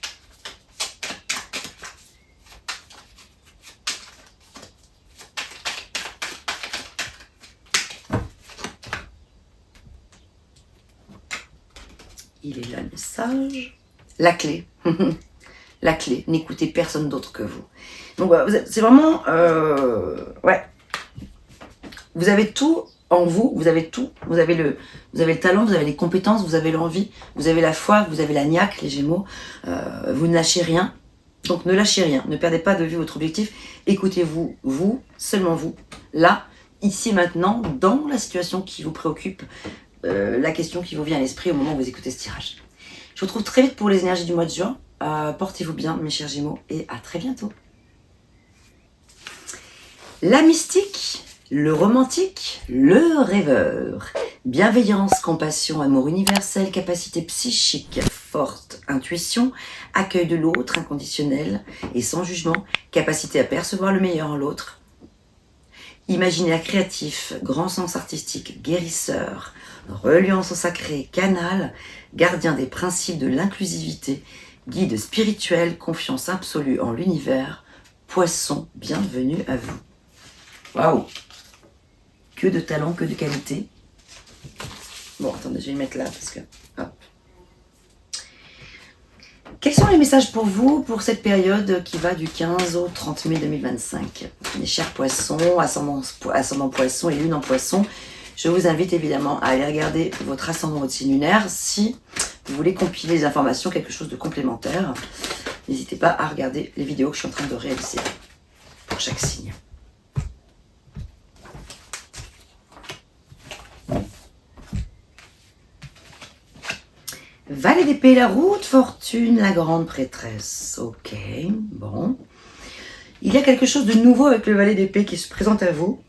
Il est là le message. La clé. La clé. N'écoutez personne d'autre que vous. Donc c'est vraiment... ouais. Vous avez tout en vous, vous avez tout. Vous avez le talent, vous avez les compétences, vous avez l'envie, vous avez la foi, vous avez la niaque, les Gémeaux. Vous ne lâchez rien. Donc ne lâchez rien. Ne perdez pas de vue votre objectif. Écoutez-vous, vous, seulement vous. Là, ici et maintenant, dans la situation qui vous préoccupe, la question qui vous vient à l'esprit au moment où vous écoutez ce tirage. Je vous retrouve très vite pour les énergies du mois de juin. Portez-vous bien, mes chers Gémeaux, et à très bientôt. La mystique, le romantique, le rêveur. Bienveillance, compassion, amour universel, capacité psychique forte, intuition, accueil de l'autre inconditionnel et sans jugement, capacité à percevoir le meilleur en l'autre. Imaginaire créatif, grand sens artistique, guérisseur, reliance au sacré, canal, gardien des principes de l'inclusivité, guide spirituel, confiance absolue en l'univers, poisson, bienvenue à vous. Waouh! Que de talent, que de qualité. Bon, attendez, je vais le mettre là parce que... Hop. Quels sont les messages pour vous pour cette période qui va du 15 au 30 mai 2025? Mes chers poissons, ascendant poisson et lune en poisson, je vous invite évidemment à aller regarder votre ascendant, votre signe lunaire. Si vous voulez compiler les informations, quelque chose de complémentaire, n'hésitez pas à regarder les vidéos que je suis en train de réaliser pour chaque signe. Valet d'épée, la roue de fortune, la grande prêtresse. Ok, bon. Il y a quelque chose de nouveau avec le valet d'épée qui se présente à vous.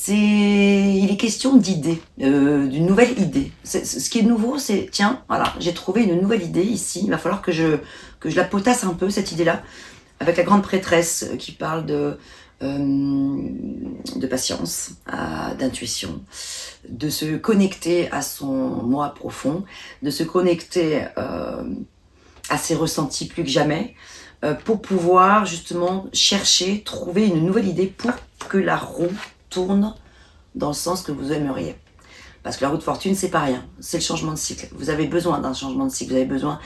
Il est question d'idée, d'une nouvelle idée. Ce qui est nouveau, c'est, tiens, voilà, j'ai trouvé une nouvelle idée ici. Il va falloir que je la potasse un peu, cette idée-là, avec la grande prêtresse qui parle de patience, d'intuition, de se connecter à son moi profond, de se connecter à ses ressentis plus que jamais, pour pouvoir justement chercher, trouver une nouvelle idée pour que la roue tourne dans le sens que vous aimeriez. Parce que la roue de fortune, c'est pas rien, c'est le changement de cycle. Vous avez besoin d'un changement de cycle, vous avez besoin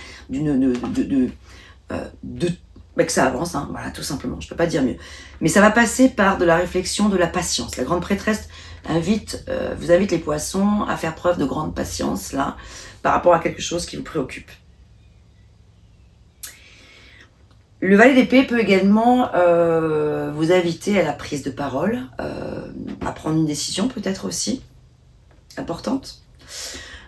que ça avance, hein, voilà, tout simplement, je peux pas dire mieux. Mais ça va passer par de la réflexion, de la patience. La grande prêtresse vous invite les poissons à faire preuve de grande patience, là, par rapport à quelque chose qui vous préoccupe. Le valet d'épée peut également vous inviter à la prise de parole, à prendre une décision peut-être aussi, importante,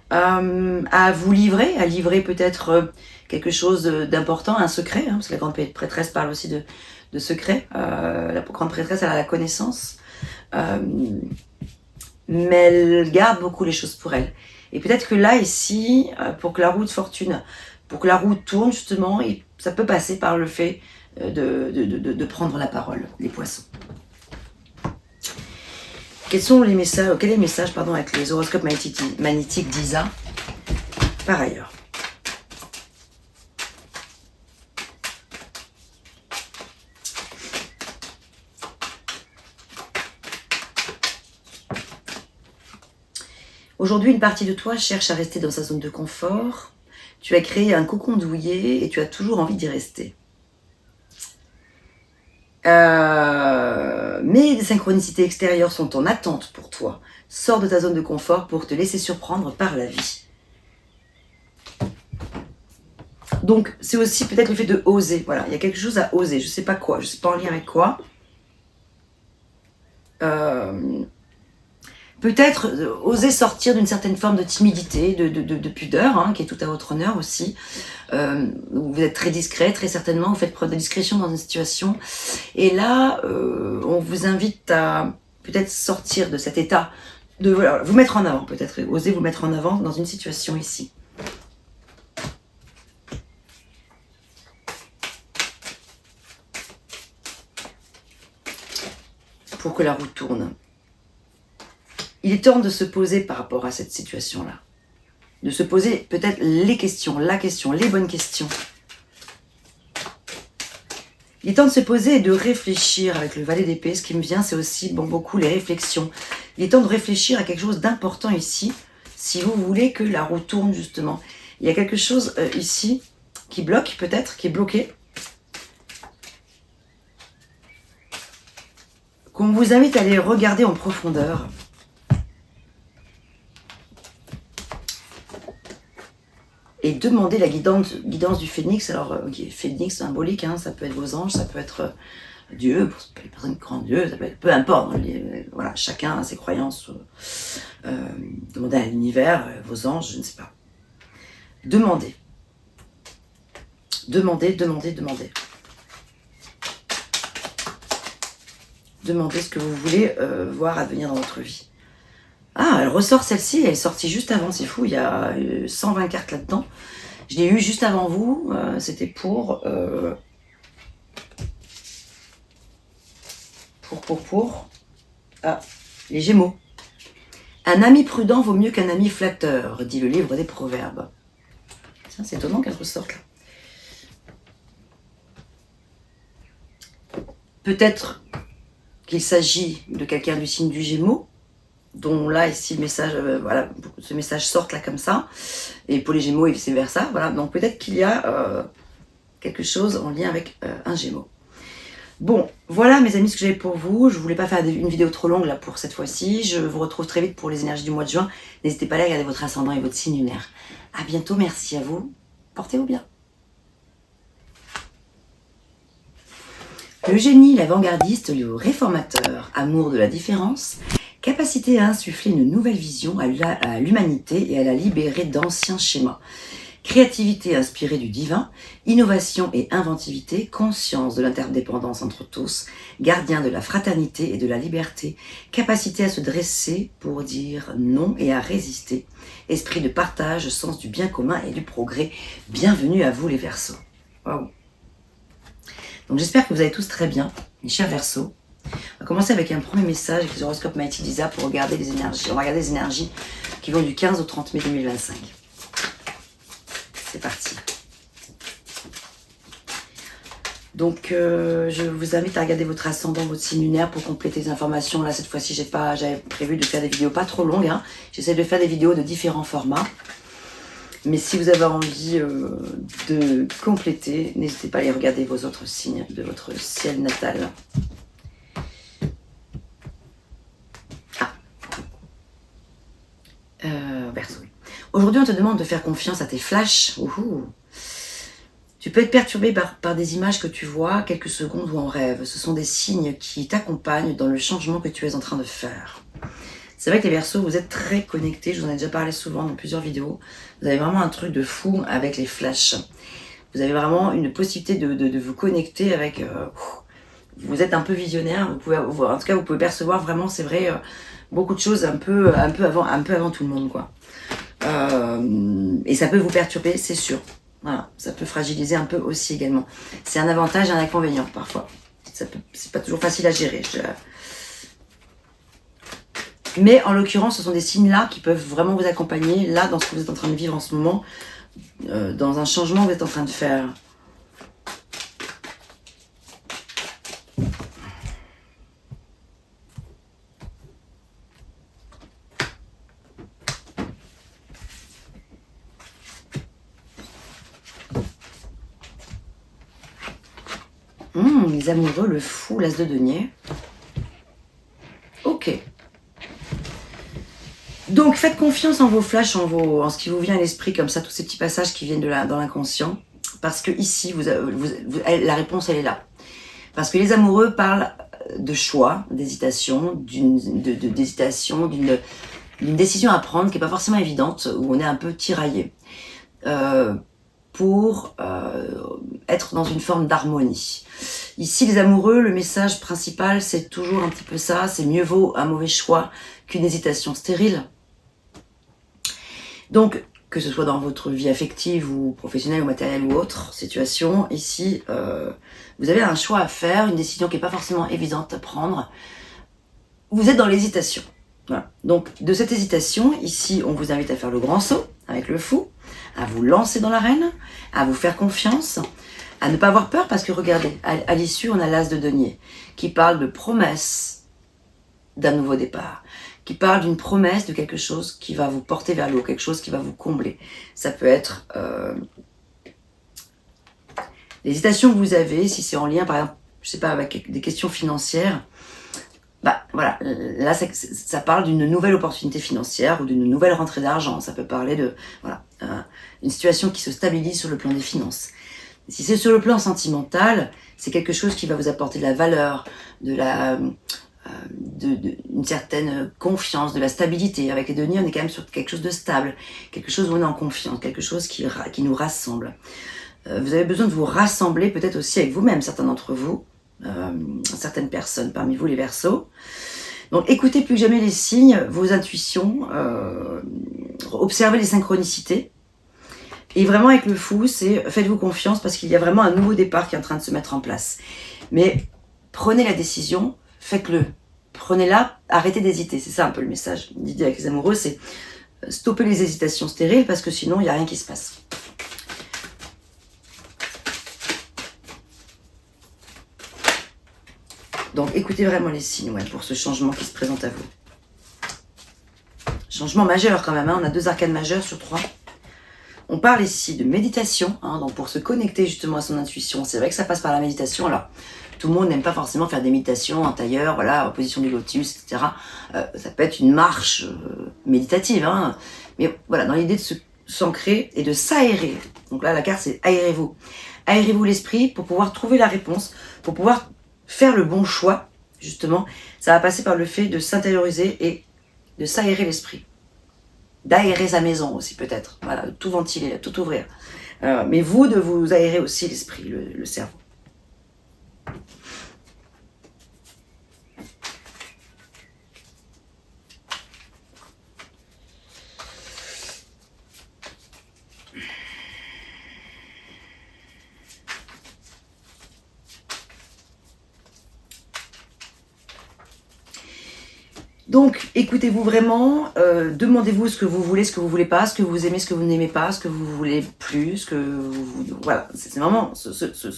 à vous livrer, à livrer peut-être quelque chose d'important, un secret, parce que la grande prêtresse parle aussi de secret. La grande prêtresse, elle a la connaissance. mais elle garde beaucoup les choses pour elle. Et peut-être que là, ici, pour que la roue de fortune, pour que la roue tourne justement, ça peut passer par le fait de prendre la parole, les poissons. Quels sont les messages, quel est le message avec les horoscopes magnétiques d'Isa par ailleurs? Aujourd'hui, une partie de toi cherche à rester dans sa zone de confort. Tu as créé un cocon douillet et tu as toujours envie d'y rester. Mais des synchronicités extérieures sont en attente pour toi. Sors de ta zone de confort pour te laisser surprendre par la vie. Donc, c'est aussi peut-être le fait de oser. Voilà, il y a quelque chose à oser. Je ne sais pas quoi, je ne sais pas en lien avec quoi. Peut-être oser sortir d'une certaine forme de timidité, de pudeur, hein, qui est tout à votre honneur aussi. Vous êtes très discret, très certainement, vous faites preuve de discrétion dans une situation. Et là, on vous invite à peut-être sortir de cet état, de voilà, vous mettre en avant, peut-être oser vous mettre en avant dans une situation ici. Pour que la roue tourne. Il est temps de se poser par rapport à cette situation-là. De se poser peut-être les questions, les bonnes questions. Il est temps de se poser et de réfléchir avec le valet d'épée. Ce qui me vient, c'est aussi beaucoup les réflexions. Il est temps de réfléchir à quelque chose d'important ici, si vous voulez que la roue tourne justement. Il y a quelque chose ici qui bloque peut-être, qui est bloqué. Qu'on vous invite à aller regarder en profondeur. Et demander la guidance du phénix. Alors, phénix symbolique, hein, ça peut être vos anges, ça peut être Dieu, pour les personnes qui croient en Dieu, ça peut être peu importe. Voilà, chacun a ses croyances. Demandez à l'univers, vos anges, je ne sais pas. Demandez. Demandez. Demandez ce que vous voulez voir advenir dans votre vie. Ah, elle ressort celle-ci, elle est sortie juste avant, c'est fou, il y a 120 cartes là-dedans. Je l'ai eu juste avant vous, c'était pour les Gémeaux. Un ami prudent vaut mieux qu'un ami flatteur, dit le livre des Proverbes. Tiens, c'est étonnant qu'elle ressorte là. Peut-être qu'il s'agit de quelqu'un du signe du Gémeaux, dont là, ici, le message, voilà, ce message sort là comme ça, et pour les Gémeaux et vice-versa, voilà, donc peut-être qu'il y a quelque chose en lien avec un Gémeaux. Bon, voilà mes amis ce que j'avais pour vous, je voulais pas faire une vidéo trop longue là pour cette fois-ci, je vous retrouve très vite pour les énergies du mois de juin, n'hésitez pas à aller regarder votre ascendant et votre signe lunaire. À bientôt, merci à vous, portez-vous bien. Le génie, l'avant-gardiste, le réformateur, amour de la différence, capacité à insuffler une nouvelle vision à l'humanité et à la libérer d'anciens schémas. Créativité inspirée du divin, innovation et inventivité, conscience de l'interdépendance entre tous, gardien de la fraternité et de la liberté, capacité à se dresser pour dire non et à résister, esprit de partage, sens du bien commun et du progrès. Bienvenue à vous les Verseaux. Waouh. Donc j'espère que vous allez tous très bien, mes chers Verseaux. On va commencer avec un premier message avec les horoscopes magnétiques d'Isa pour regarder les énergies. On va regarder les énergies qui vont du 15 au 30 mai 2025. C'est parti. Donc je vous invite à regarder votre ascendant, votre signe lunaire pour compléter les informations. Là cette fois-ci j'avais prévu de faire des vidéos pas trop longues. Hein. J'essaie de faire des vidéos de différents formats. Mais si vous avez envie de compléter, n'hésitez pas à aller regarder vos autres signes de votre ciel natal. Verseau. Aujourd'hui, on te demande de faire confiance à tes flashs. Tu peux être perturbé par des images que tu vois quelques secondes ou en rêve. Ce sont des signes qui t'accompagnent dans le changement que tu es en train de faire. C'est vrai que les Verseaux, vous êtes très connectés. Je vous en ai déjà parlé souvent dans plusieurs vidéos. Vous avez vraiment un truc de fou avec les flashs. Vous avez vraiment une possibilité de vous connecter avec... vous êtes un peu visionnaire. Vous pouvez, en tout cas, vous pouvez percevoir vraiment, c'est vrai... beaucoup de choses un peu avant tout le monde, quoi. Et ça peut vous perturber, c'est sûr. Voilà, ça peut fragiliser un peu aussi également. C'est un avantage et un inconvénient parfois. C'est pas toujours facile à gérer. Mais en l'occurrence, ce sont des signes-là qui peuvent vraiment vous accompagner, là, dans ce que vous êtes en train de vivre en ce moment, dans un changement que vous êtes en train de faire. Les amoureux, le fou, l'as de denier. Ok. Donc faites confiance en vos flashs, en ce qui vous vient à l'esprit, comme ça, tous ces petits passages qui viennent dans l'inconscient. Parce que ici, la réponse, elle est là. Parce que les amoureux parlent de choix, d'hésitation, d'une décision à prendre qui n'est pas forcément évidente, où on est un peu tiraillé. Pour être dans une forme d'harmonie. Ici, les amoureux, le message principal, c'est toujours un petit peu ça, c'est mieux vaut un mauvais choix qu'une hésitation stérile. Donc, que ce soit dans votre vie affective ou professionnelle ou matérielle ou autre situation, ici, vous avez un choix à faire, une décision qui n'est pas forcément évidente à prendre. Vous êtes dans l'hésitation. Voilà. Donc, de cette hésitation, ici, on vous invite à faire le grand saut avec le fou, à vous lancer dans l'arène, à vous faire confiance, à ne pas avoir peur, parce que regardez, à l'issue, on a l'as de denier, qui parle de promesse d'un nouveau départ, qui parle d'une promesse de quelque chose qui va vous porter vers le haut, quelque chose qui va vous combler. Ça peut être l'hésitation que vous avez, si c'est en lien, par exemple, je sais pas, avec des questions financières. Bah voilà, là ça parle d'une nouvelle opportunité financière ou d'une nouvelle rentrée d'argent. Ça peut parler de une situation qui se stabilise sur le plan des finances. Si c'est sur le plan sentimental, c'est quelque chose qui va vous apporter de la valeur, une certaine confiance, de la stabilité. Avec les deniers, on est quand même sur quelque chose de stable, quelque chose où on est en confiance, quelque chose qui nous rassemble. Vous avez besoin de vous rassembler peut-être aussi avec vous-même, certains d'entre vous. Certaines personnes parmi vous, les Verseaux. Donc écoutez plus que jamais les signes, vos intuitions, observez les synchronicités. Et vraiment avec le fou, c'est faites-vous confiance parce qu'il y a vraiment un nouveau départ qui est en train de se mettre en place. Mais prenez la décision, faites-le. Prenez-la, arrêtez d'hésiter. C'est ça un peu le message. L'idée avec les amoureux, c'est stopper les hésitations stériles parce que sinon il n'y a rien qui se passe. Donc écoutez vraiment les signes pour ce changement qui se présente à vous. Changement majeur quand même, on a 2 arcanes majeures sur 3. On parle ici de méditation, donc pour se connecter justement à son intuition. C'est vrai que ça passe par la méditation. Alors, tout le monde n'aime pas forcément faire des méditations en tailleur, en position du lotus, etc. Ça peut être une marche méditative, mais voilà, dans l'idée de s'ancrer et de s'aérer. Donc là, la carte, c'est aérez-vous. Aérez-vous l'esprit pour pouvoir trouver la réponse, pour pouvoir faire le bon choix, justement. Ça va passer par le fait de s'intérioriser et de s'aérer l'esprit. D'aérer sa maison aussi peut-être, voilà, tout ventiler, tout ouvrir. Mais vous, de vous aérer aussi l'esprit, le cerveau. Donc, écoutez-vous vraiment, demandez-vous ce que vous voulez, ce que vous voulez pas, ce que vous aimez, ce que vous n'aimez pas, ce que vous voulez plus, ce que vous... Voilà, c'est vraiment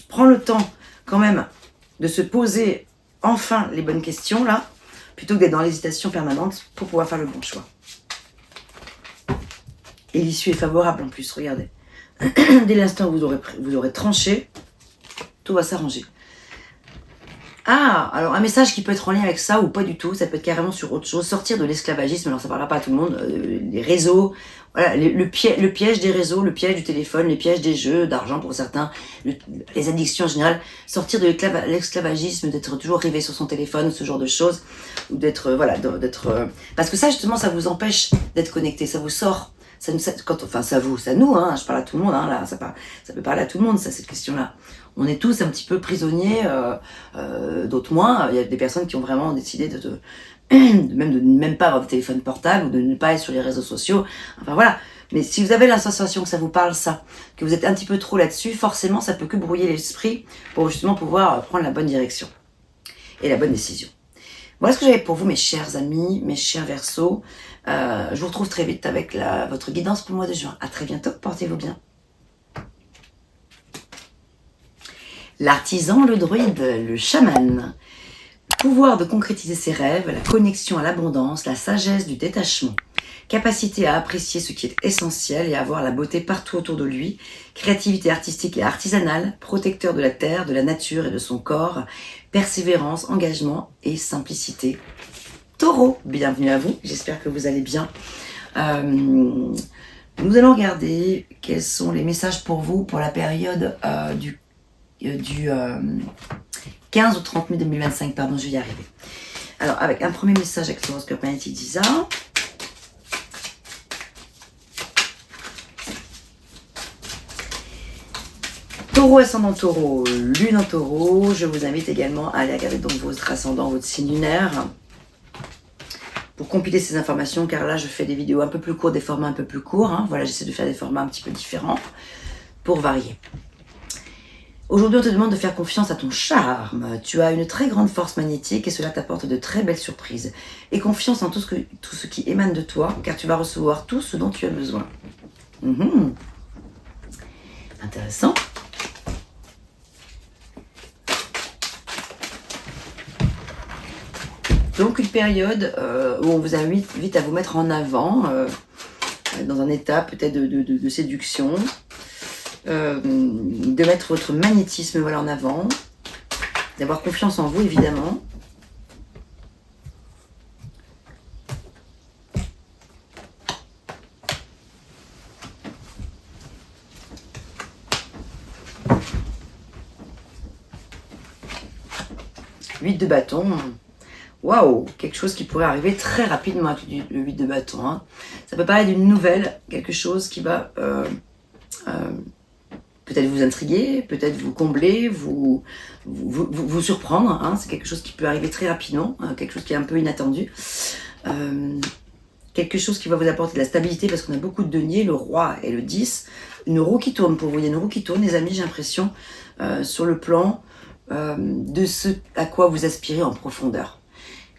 prendre le temps quand même de se poser enfin les bonnes questions là, plutôt que d'être dans l'hésitation permanente pour pouvoir faire le bon choix. Et l'issue est favorable en plus, regardez. Dès l'instant où vous aurez tranché, tout va s'arranger. Ah, alors un message qui peut être en lien avec ça ou pas du tout, ça peut être carrément sur autre chose, sortir de l'esclavagisme, alors ça ne parlera pas à tout le monde, les réseaux, voilà, le piège des réseaux, le piège du téléphone, les pièges des jeux, d'argent pour certains, les addictions en général, sortir de l'esclavagisme, d'être toujours rivé sur son téléphone, ce genre de choses, ou d'être, parce que ça justement, ça vous empêche d'être connecté, ça vous sort. Ça nous, je parle à tout le monde, là, ça peut parler à tout le monde, ça, cette question-là. On est tous un petit peu prisonniers, d'autres moins. Il y a des personnes qui ont vraiment décidé même de ne même pas avoir de téléphone portable ou de ne pas être sur les réseaux sociaux. Enfin voilà. Mais si vous avez la sensation que ça vous parle ça, que vous êtes un petit peu trop là-dessus, forcément ça peut que brouiller l'esprit pour justement pouvoir prendre la bonne direction et la bonne décision. Voilà ce que j'avais pour vous, mes chers amis, mes chers Verseaux. Je vous retrouve très vite avec votre guidance pour le mois de juin. À très bientôt, portez-vous bien. L'artisan, le druide, le chaman. Pouvoir de concrétiser ses rêves, la connexion à l'abondance, la sagesse du détachement. Capacité à apprécier ce qui est essentiel et à voir la beauté partout autour de lui. Créativité artistique et artisanale, protecteur de la terre, de la nature et de son corps. Persévérance, engagement et simplicité. Taureau, bienvenue à vous, j'espère que vous allez bien. Nous allons regarder quels sont les messages pour vous pour la période du 15 au 30 mai 2025, pardon, je vais y arriver. Alors, avec un premier message avec l'horoscope magnétique d'Isa. Taureau, ascendant Taureau, lune en Taureau. Je vous invite également à aller regarder donc votre ascendant, votre signe lunaire, pour compiler ces informations, car là, je fais des vidéos un peu plus courtes, des formats un peu plus courts. Hein. Voilà, j'essaie de faire des formats un petit peu différents pour varier. Aujourd'hui, on te demande de faire confiance à ton charme. Tu as une très grande force magnétique et cela t'apporte de très belles surprises. Et confiance en tout ce qui émane de toi, car tu vas recevoir tout ce dont tu as besoin. Intéressant. Donc une période où on vous invite à vous mettre en avant, dans un état peut-être de séduction. De mettre votre magnétisme voilà, en avant, d'avoir confiance en vous évidemment. Huit de bâton. Waouh, quelque chose qui pourrait arriver très rapidement avec le 8 de bâton. Hein. Ça peut parler d'une nouvelle, quelque chose qui va peut-être vous intriguer, peut-être vous combler, vous surprendre. Hein. C'est quelque chose qui peut arriver très rapidement, hein, quelque chose qui est un peu inattendu. Quelque chose qui va vous apporter de la stabilité parce qu'on a beaucoup de deniers, le roi et le 10. Une roue qui tourne pour vous, il y a une roue qui tourne, les amis, j'ai l'impression, sur le plan de ce à quoi vous aspirez en profondeur.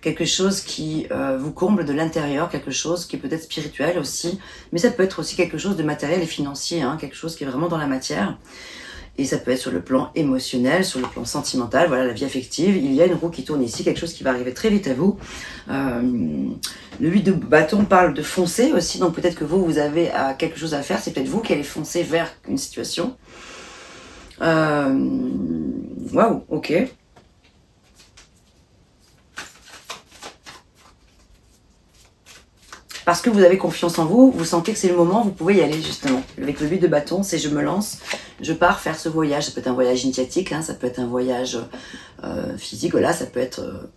Quelque chose qui vous comble de l'intérieur, quelque chose qui est peut-être spirituel aussi, mais ça peut être aussi quelque chose de matériel et financier, hein, quelque chose qui est vraiment dans la matière. Et ça peut être sur le plan émotionnel, sur le plan sentimental, voilà, la vie affective. Il y a une roue qui tourne ici, quelque chose qui va arriver très vite à vous. Le 8 de bâton parle de foncer aussi, donc peut-être que vous avez quelque chose à faire, c'est peut-être vous qui allez foncer vers une situation. Waouh, ok. Parce que vous avez confiance en vous, vous sentez que c'est le moment, vous pouvez y aller justement. Avec le 8 de bâton, c'est je me lance, je pars faire ce voyage. Ça peut être un voyage initiatique, hein, ça peut être un voyage physique, voilà, ça peut être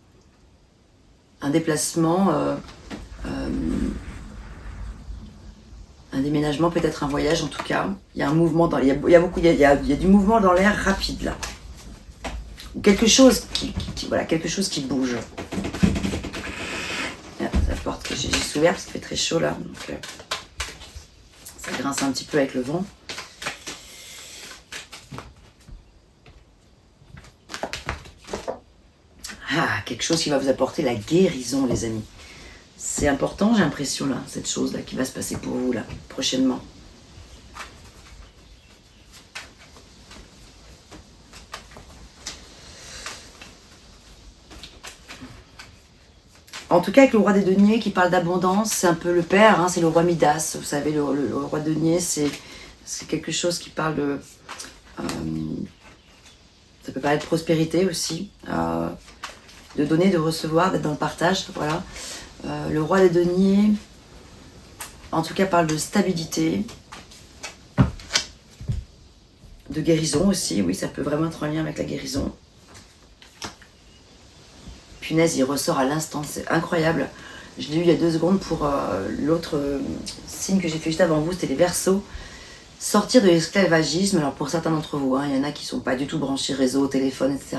un déplacement, un déménagement, peut-être un voyage en tout cas. Il y a un mouvement, il y a du mouvement dans l'air rapide là. Ou quelque chose voilà, quelque chose qui bouge. La porte que j'ai juste ouverte parce qu'il fait très chaud là, donc ça grince un petit peu avec le vent. Quelque chose qui va vous apporter la guérison, les amis. C'est important, j'ai l'impression là, cette chose là qui va se passer pour vous là, prochainement. En tout cas, avec le roi des deniers qui parle d'abondance, c'est un peu le père, hein, c'est le roi Midas. Vous savez, le roi de deniers, c'est quelque chose qui parle de... ça peut parler de prospérité aussi, de donner, de recevoir, d'être dans le partage, voilà. Le roi des deniers, en tout cas, parle de stabilité, de guérison aussi, oui, ça peut vraiment être en lien avec la guérison. Punaise, il ressort à l'instant, c'est incroyable. Je l'ai eu il y a 2 secondes pour l'autre signe que j'ai fait juste avant vous, c'était les Verseaux. Sortir de l'esclavagisme, alors pour certains d'entre vous, hein, il y en a qui ne sont pas du tout branchés réseau, téléphone, etc.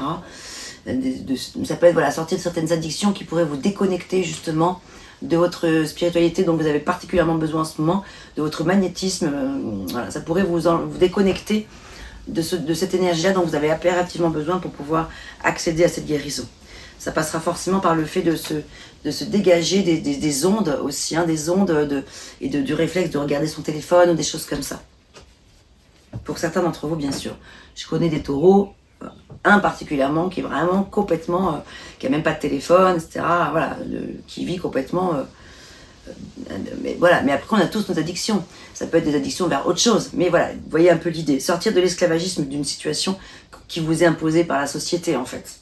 Ça peut être voilà, sortir de certaines addictions qui pourraient vous déconnecter justement de votre spiritualité dont vous avez particulièrement besoin en ce moment, de votre magnétisme. Voilà, ça pourrait vous déconnecter de cette énergie-là dont vous avez impérativement besoin pour pouvoir accéder à cette guérison. Ça passera forcément par le fait de se dégager des ondes aussi, hein, des ondes du réflexe de regarder son téléphone ou des choses comme ça. Pour certains d'entre vous, bien sûr. Je connais des taureaux, un particulièrement qui est vraiment complètement, qui a même pas de téléphone, etc. Voilà, qui vit complètement. Mais voilà, mais après on a tous nos addictions. Ça peut être des addictions vers autre chose. Mais voilà, vous voyez un peu l'idée. Sortir de l'esclavagisme d'une situation qui vous est imposée par la société en fait.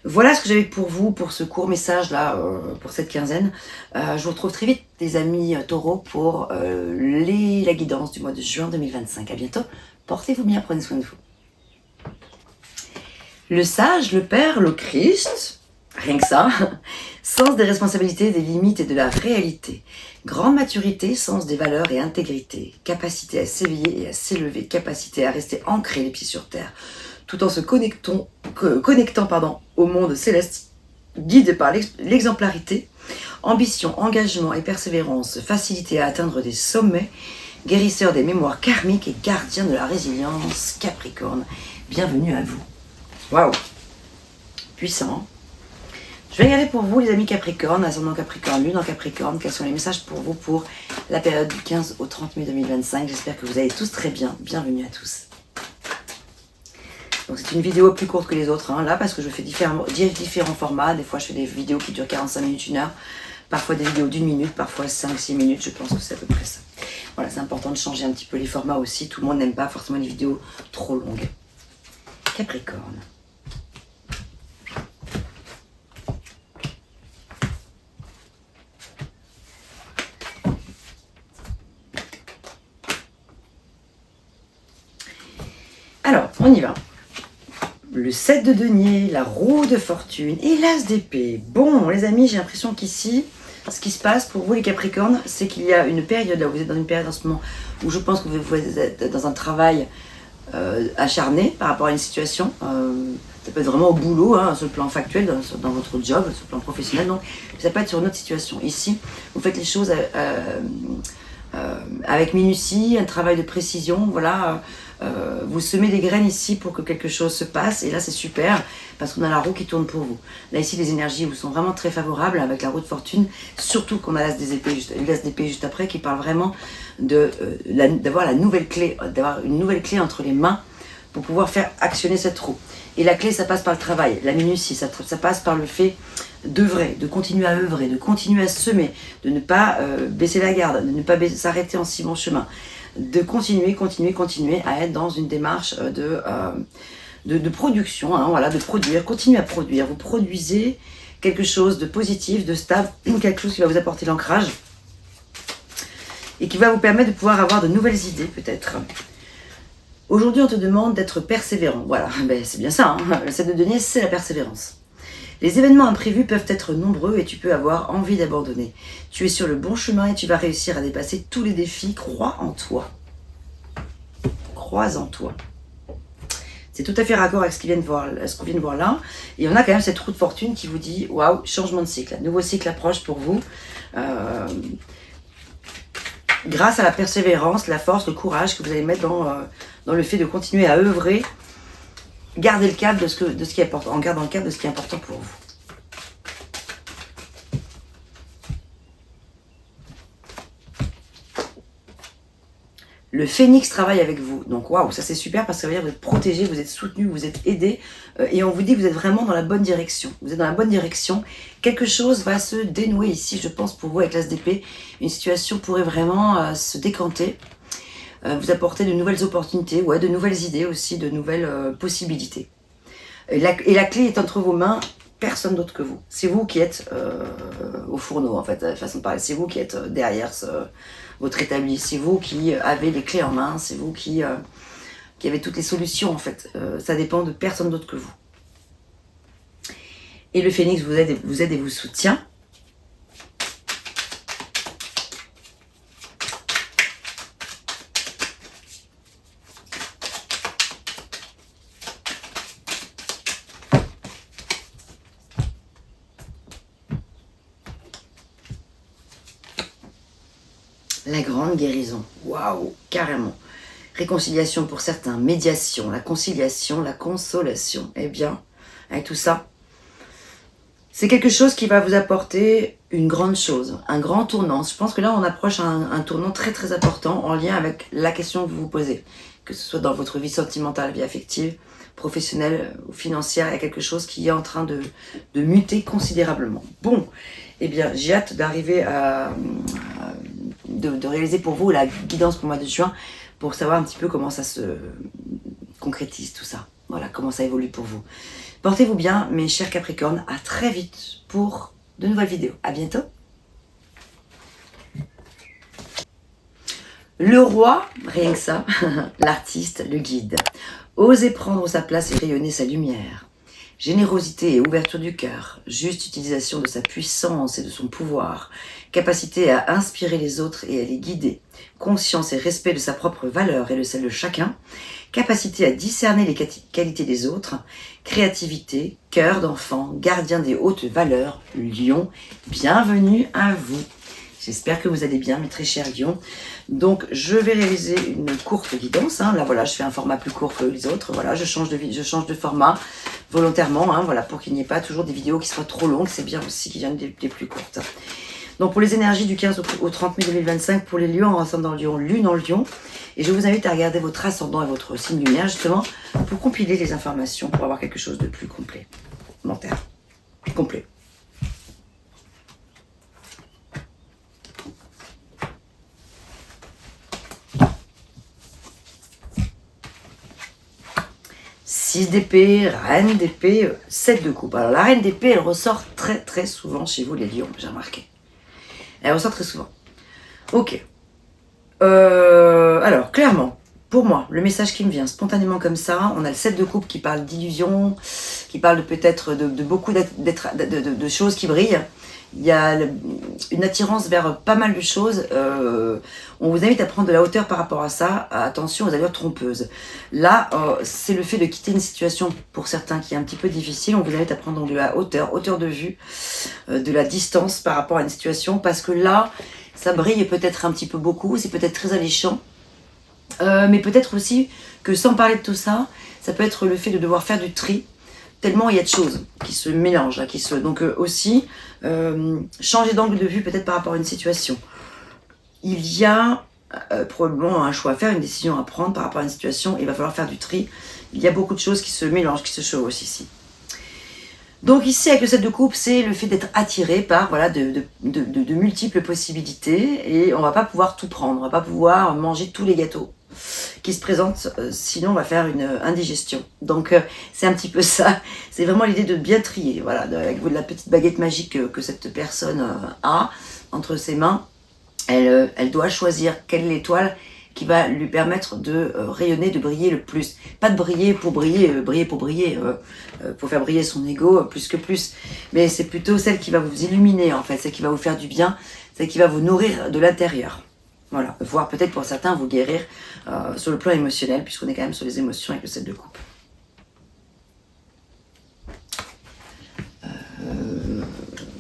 Voilà ce que j'avais pour vous, pour ce court message là, pour cette quinzaine. Je vous retrouve très vite les amis taureaux pour la guidance du mois de juin 2025. À bientôt, portez-vous bien, prenez soin de vous. Le sage, le Père, le Christ, rien que ça, sens des responsabilités, des limites et de la réalité. Grande maturité, sens des valeurs et intégrité. Capacité à s'éveiller et à s'élever, capacité à rester ancré les pieds sur terre, tout en se connectant au monde céleste, guidé par l'exemplarité, ambition, engagement et persévérance, facilité à atteindre des sommets, guérisseur des mémoires karmiques et gardien de la résilience, Capricorne. Bienvenue à vous. Waouh, puissant. Je vais regarder pour vous les amis Capricorne, ascendant Capricorne, lune en Capricorne, quels sont les messages pour vous pour la période du 15 au 30 mai 2025. J'espère que vous allez tous très bien. Bienvenue à tous. Donc c'est une vidéo plus courte que les autres, hein, là, parce que je fais différents formats. Des fois je fais des vidéos qui durent 45 minutes, 1 heure. Parfois des vidéos d'1 minute, parfois 5-6 minutes, je pense que c'est à peu près ça. Voilà, c'est important de changer un petit peu les formats aussi. Tout le monde n'aime pas forcément les vidéos trop longues. Capricorne. Alors, on y va. Le 7 de denier, la roue de fortune et l'as d'épée. Bon, les amis, j'ai l'impression qu'ici, ce qui se passe pour vous les Capricornes, c'est qu'il y a une période, là vous êtes dans une période en ce moment où je pense que vous êtes dans un travail acharné par rapport à une situation. Ça peut être vraiment au boulot, hein, sur le plan factuel, dans votre job, sur le plan professionnel. Donc, ça peut être sur une autre situation. Ici, vous faites les choses avec minutie, un travail de précision, voilà. Vous semez des graines ici pour que quelque chose se passe et là c'est super parce qu'on a la roue qui tourne pour vous. Là ici les énergies vous sont vraiment très favorables avec la roue de fortune, surtout qu'on a l'as d'épée juste après qui parle vraiment d'avoir la nouvelle clé, d'avoir une nouvelle clé entre les mains pour pouvoir faire actionner cette roue. Et la clé ça passe par le travail, la minutie, ça passe par le fait d'œuvrer, de continuer à œuvrer, de continuer à semer, de ne pas baisser la garde, de ne pas s'arrêter en si bon chemin, de continuer à être dans une démarche de production, hein, voilà, de produire, continuer à produire. Vous produisez quelque chose de positif, de stable, quelque chose qui va vous apporter l'ancrage et qui va vous permettre de pouvoir avoir de nouvelles idées peut-être. Aujourd'hui, on te demande d'être persévérant. Voilà, ben, c'est bien ça, hein. Le 7 de denier, c'est la persévérance. Les événements imprévus peuvent être nombreux et tu peux avoir envie d'abandonner. Tu es sur le bon chemin et tu vas réussir à dépasser tous les défis. Crois en toi. Crois en toi. C'est tout à fait raccord avec ce qu'on vient de voir là. Et on a quand même cette roue de fortune qui vous dit, waouh, changement de cycle. Un nouveau cycle approche pour vous. Grâce à la persévérance, la force, le courage que vous allez mettre dans le fait de continuer à œuvrer, gardez le cap de ce qui est important, en gardant le cap de ce qui est important pour vous. Le phénix travaille avec vous. Donc waouh, ça c'est super parce que ça veut dire que vous êtes protégé, vous êtes soutenu, vous êtes aidé et on vous dit que vous êtes vraiment dans la bonne direction. Vous êtes dans la bonne direction. Quelque chose va se dénouer ici, je pense, pour vous avec l'as d'épée. Une situation pourrait vraiment se décanter, vous apporter de nouvelles opportunités, ouais, de nouvelles idées aussi, de nouvelles possibilités. Et la clé est entre vos mains, personne d'autre que vous. C'est vous qui êtes au fourneau, en fait, façon de parler. C'est vous qui êtes derrière votre établi. C'est vous qui avez les clés en main. C'est vous qui avez toutes les solutions, en fait. Ça dépend de personne d'autre que vous. Et le phénix vous aide et vous soutient. La grande guérison. Waouh, carrément. Réconciliation pour certains, médiation, la conciliation, la consolation. Eh bien, avec tout ça, c'est quelque chose qui va vous apporter une grande chose, un grand tournant. Je pense que là, on approche un tournant très très important en lien avec la question que vous vous posez. Que ce soit dans votre vie sentimentale, vie affective, professionnelle ou financière, il y a quelque chose qui est en train de muter considérablement. Bon, eh bien, j'ai hâte d'arriver de réaliser pour vous la guidance pour le mois de juin pour savoir un petit peu comment ça se concrétise tout ça. Voilà, comment ça évolue pour vous. Portez-vous bien, mes chers Capricornes. À très vite pour de nouvelles vidéos. À bientôt. Le roi, rien que ça, l'artiste, le guide. Osez prendre sa place et rayonner sa lumière. Générosité et ouverture du cœur, juste utilisation de sa puissance et de son pouvoir, capacité à inspirer les autres et à les guider, conscience et respect de sa propre valeur et de celle de chacun, capacité à discerner les qualités des autres, créativité, cœur d'enfant, gardien des hautes valeurs, Lion, bienvenue à vous. J'espère que vous allez bien, mes très chers lions. Donc, je vais réaliser une courte guidance. Là, voilà, je fais un format plus court que les autres. Voilà, je change de format volontairement, voilà, pour qu'il n'y ait pas toujours des vidéos qui soient trop longues. C'est bien aussi qu'il y en ait des plus courtes. Donc, pour les énergies du 15 au 30 mai 2025, pour les lions en ascendant lion, lune en lion. Et je vous invite à regarder votre ascendant et votre signe lumière, justement, pour compiler les informations, pour avoir quelque chose de plus complémentaire. Complet. D'épée, reine d'épée, 7 de coupe. Alors la reine d'épée, elle ressort très très souvent chez vous les lions, j'ai remarqué. Elle ressort très souvent. Ok. Alors clairement, pour moi, le message qui me vient spontanément comme ça, on a le 7 de coupe qui parle d'illusion, qui parle peut-être de beaucoup de choses qui brillent. Il y a une attirance vers pas mal de choses. On vous invite à prendre de la hauteur par rapport à ça. Attention aux allures trompeuses. Là, c'est le fait de quitter une situation pour certains qui est un petit peu difficile. On vous invite à prendre de la hauteur de vue, de la distance par rapport à une situation. Parce que là, ça brille peut-être un petit peu beaucoup. C'est peut-être très alléchant. Mais peut-être aussi que sans parler de tout ça, ça peut être le fait de devoir faire du tri. Tellement il y a de choses qui se mélangent, là, donc aussi changer d'angle de vue peut-être par rapport à une situation. Il y a probablement un choix à faire, une décision à prendre par rapport à une situation, il va falloir faire du tri. Il y a beaucoup de choses qui se mélangent, qui se chevauchent ici. Donc ici avec le 7 de coupe, c'est le fait d'être attiré par voilà, de multiples possibilités et on va pas pouvoir tout prendre, on va pas pouvoir manger tous les gâteaux qui se présentent, sinon on va faire une indigestion. Donc c'est un petit peu ça, c'est vraiment l'idée de bien trier, voilà, avec la petite baguette magique que cette personne a entre ses mains, elle doit choisir quelle est l'étoile qui va lui permettre de rayonner, de briller le plus. Pas de briller pour briller, pour faire briller son ego plus que plus. Mais c'est plutôt celle qui va vous illuminer en fait, celle qui va vous faire du bien, celle qui va vous nourrir de l'intérieur. Voilà, voire peut-être pour certains vous guérir sur le plan émotionnel, puisqu'on est quand même sur les émotions avec le 7 de coupe.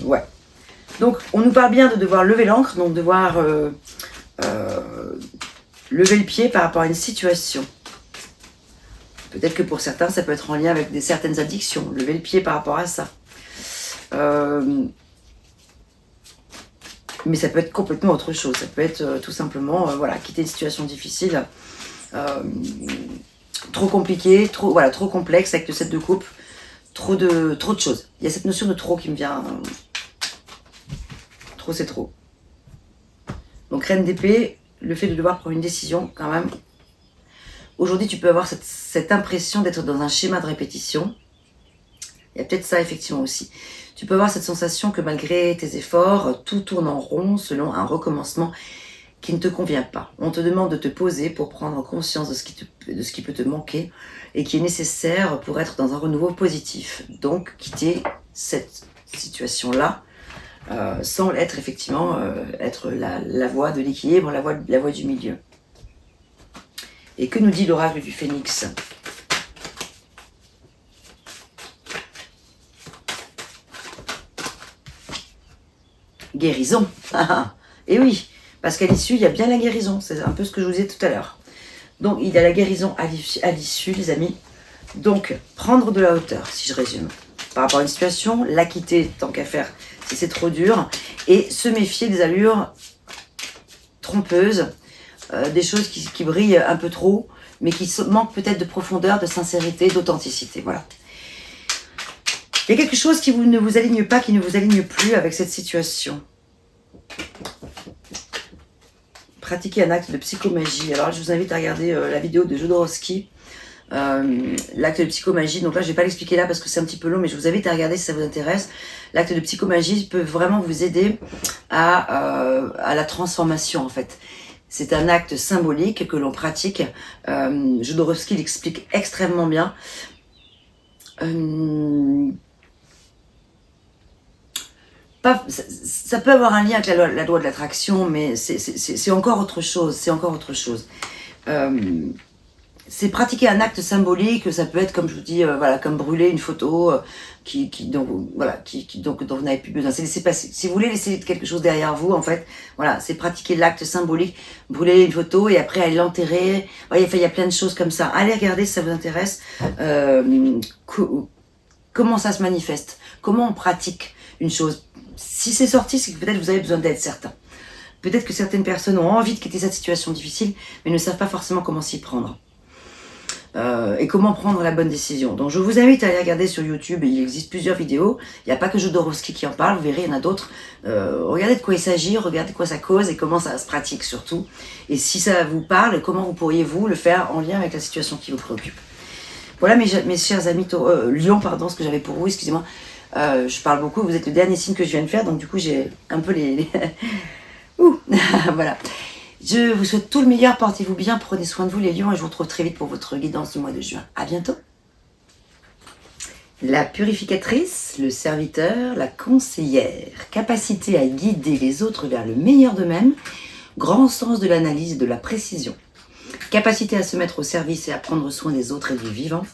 Ouais. Donc on nous parle bien de devoir lever l'ancre, donc devoir lever le pied par rapport à une situation. Peut-être que pour certains, ça peut être en lien avec certaines addictions, lever le pied par rapport à ça. Mais ça peut être complètement autre chose. Ça peut être tout simplement voilà, quitter une situation difficile, trop compliquée, trop complexe avec le 7 de coupe, trop de choses. Il y a cette notion de trop qui me vient. Trop, c'est trop. Donc reine d'épée, le fait de devoir prendre une décision quand même. Aujourd'hui, tu peux avoir cette impression d'être dans un schéma de répétition. Il y a peut-être ça effectivement aussi. Tu peux avoir cette sensation que malgré tes efforts, tout tourne en rond selon un recommencement qui ne te convient pas. On te demande de te poser pour prendre conscience de ce qui peut te manquer et qui est nécessaire pour être dans un renouveau positif. Donc, quitter cette situation-là sans être effectivement être la voie de l'équilibre, la voie du milieu. Et que nous dit l'oracle du Phénix ? Guérison. Et oui, Parce qu'à l'issue, il y a bien la guérison. C'est un peu ce que je vous disais tout à l'heure. Donc, il y a la guérison à l'issue, les amis. Donc, prendre de la hauteur, si je résume. Par rapport à une situation, la quitter tant qu'à faire si c'est trop dur. Et se méfier des allures trompeuses, des choses qui brillent un peu trop, mais qui manquent peut-être de profondeur, de sincérité, d'authenticité. Voilà. Il y a quelque chose qui ne vous aligne pas, qui ne vous aligne plus avec cette situation. Pratiquer un acte de psychomagie. Alors, je vous invite à regarder la vidéo de Jodorowsky, l'acte de psychomagie. Donc là, je ne vais pas l'expliquer là parce que c'est un petit peu long, mais je vous invite à regarder si ça vous intéresse. L'acte de psychomagie peut vraiment vous aider à la transformation, en fait. C'est un acte symbolique que l'on pratique. Jodorowsky l'explique extrêmement bien. Ça peut avoir un lien avec la loi de l'attraction, mais c'est encore autre chose. C'est encore autre chose. C'est pratiquer un acte symbolique. Ça peut être, comme je vous dis, voilà, comme brûler une photo dont vous n'avez plus besoin. C'est laisser passer. Si vous voulez laisser quelque chose derrière vous, en fait, voilà, c'est pratiquer l'acte symbolique, brûler une photo et après aller l'enterrer. Voyez, enfin, il y a plein de choses comme ça. Allez regarder si ça vous intéresse. Comment ça se manifeste? Comment on pratique une chose? Si c'est sorti, c'est que peut-être vous avez besoin d'être certain. Peut-être que certaines personnes ont envie de quitter cette situation difficile, mais ne savent pas forcément comment s'y prendre. Et comment prendre la bonne décision. Donc je vous invite à aller regarder sur YouTube, il existe plusieurs vidéos, il n'y a pas que Jodorowsky qui en parle, vous verrez, il y en a d'autres. Regardez de quoi il s'agit, regardez quoi ça cause et comment ça se pratique surtout. Et si ça vous parle, comment vous pourriez vous le faire en lien avec la situation qui vous préoccupe. Voilà mes chers amis Lion, pardon, ce que j'avais pour vous, excusez-moi. Je parle beaucoup, vous êtes le dernier signe que je viens de faire, donc du coup j'ai un peu Ouh, voilà. Je vous souhaite tout le meilleur, portez-vous bien, prenez soin de vous les lions et je vous retrouve très vite pour votre guidance du mois de juin. À bientôt. La purificatrice, le serviteur, la conseillère, capacité à guider les autres vers le meilleur d'eux-mêmes, grand sens de l'analyse et de la précision, capacité à se mettre au service et à prendre soin des autres et du vivant,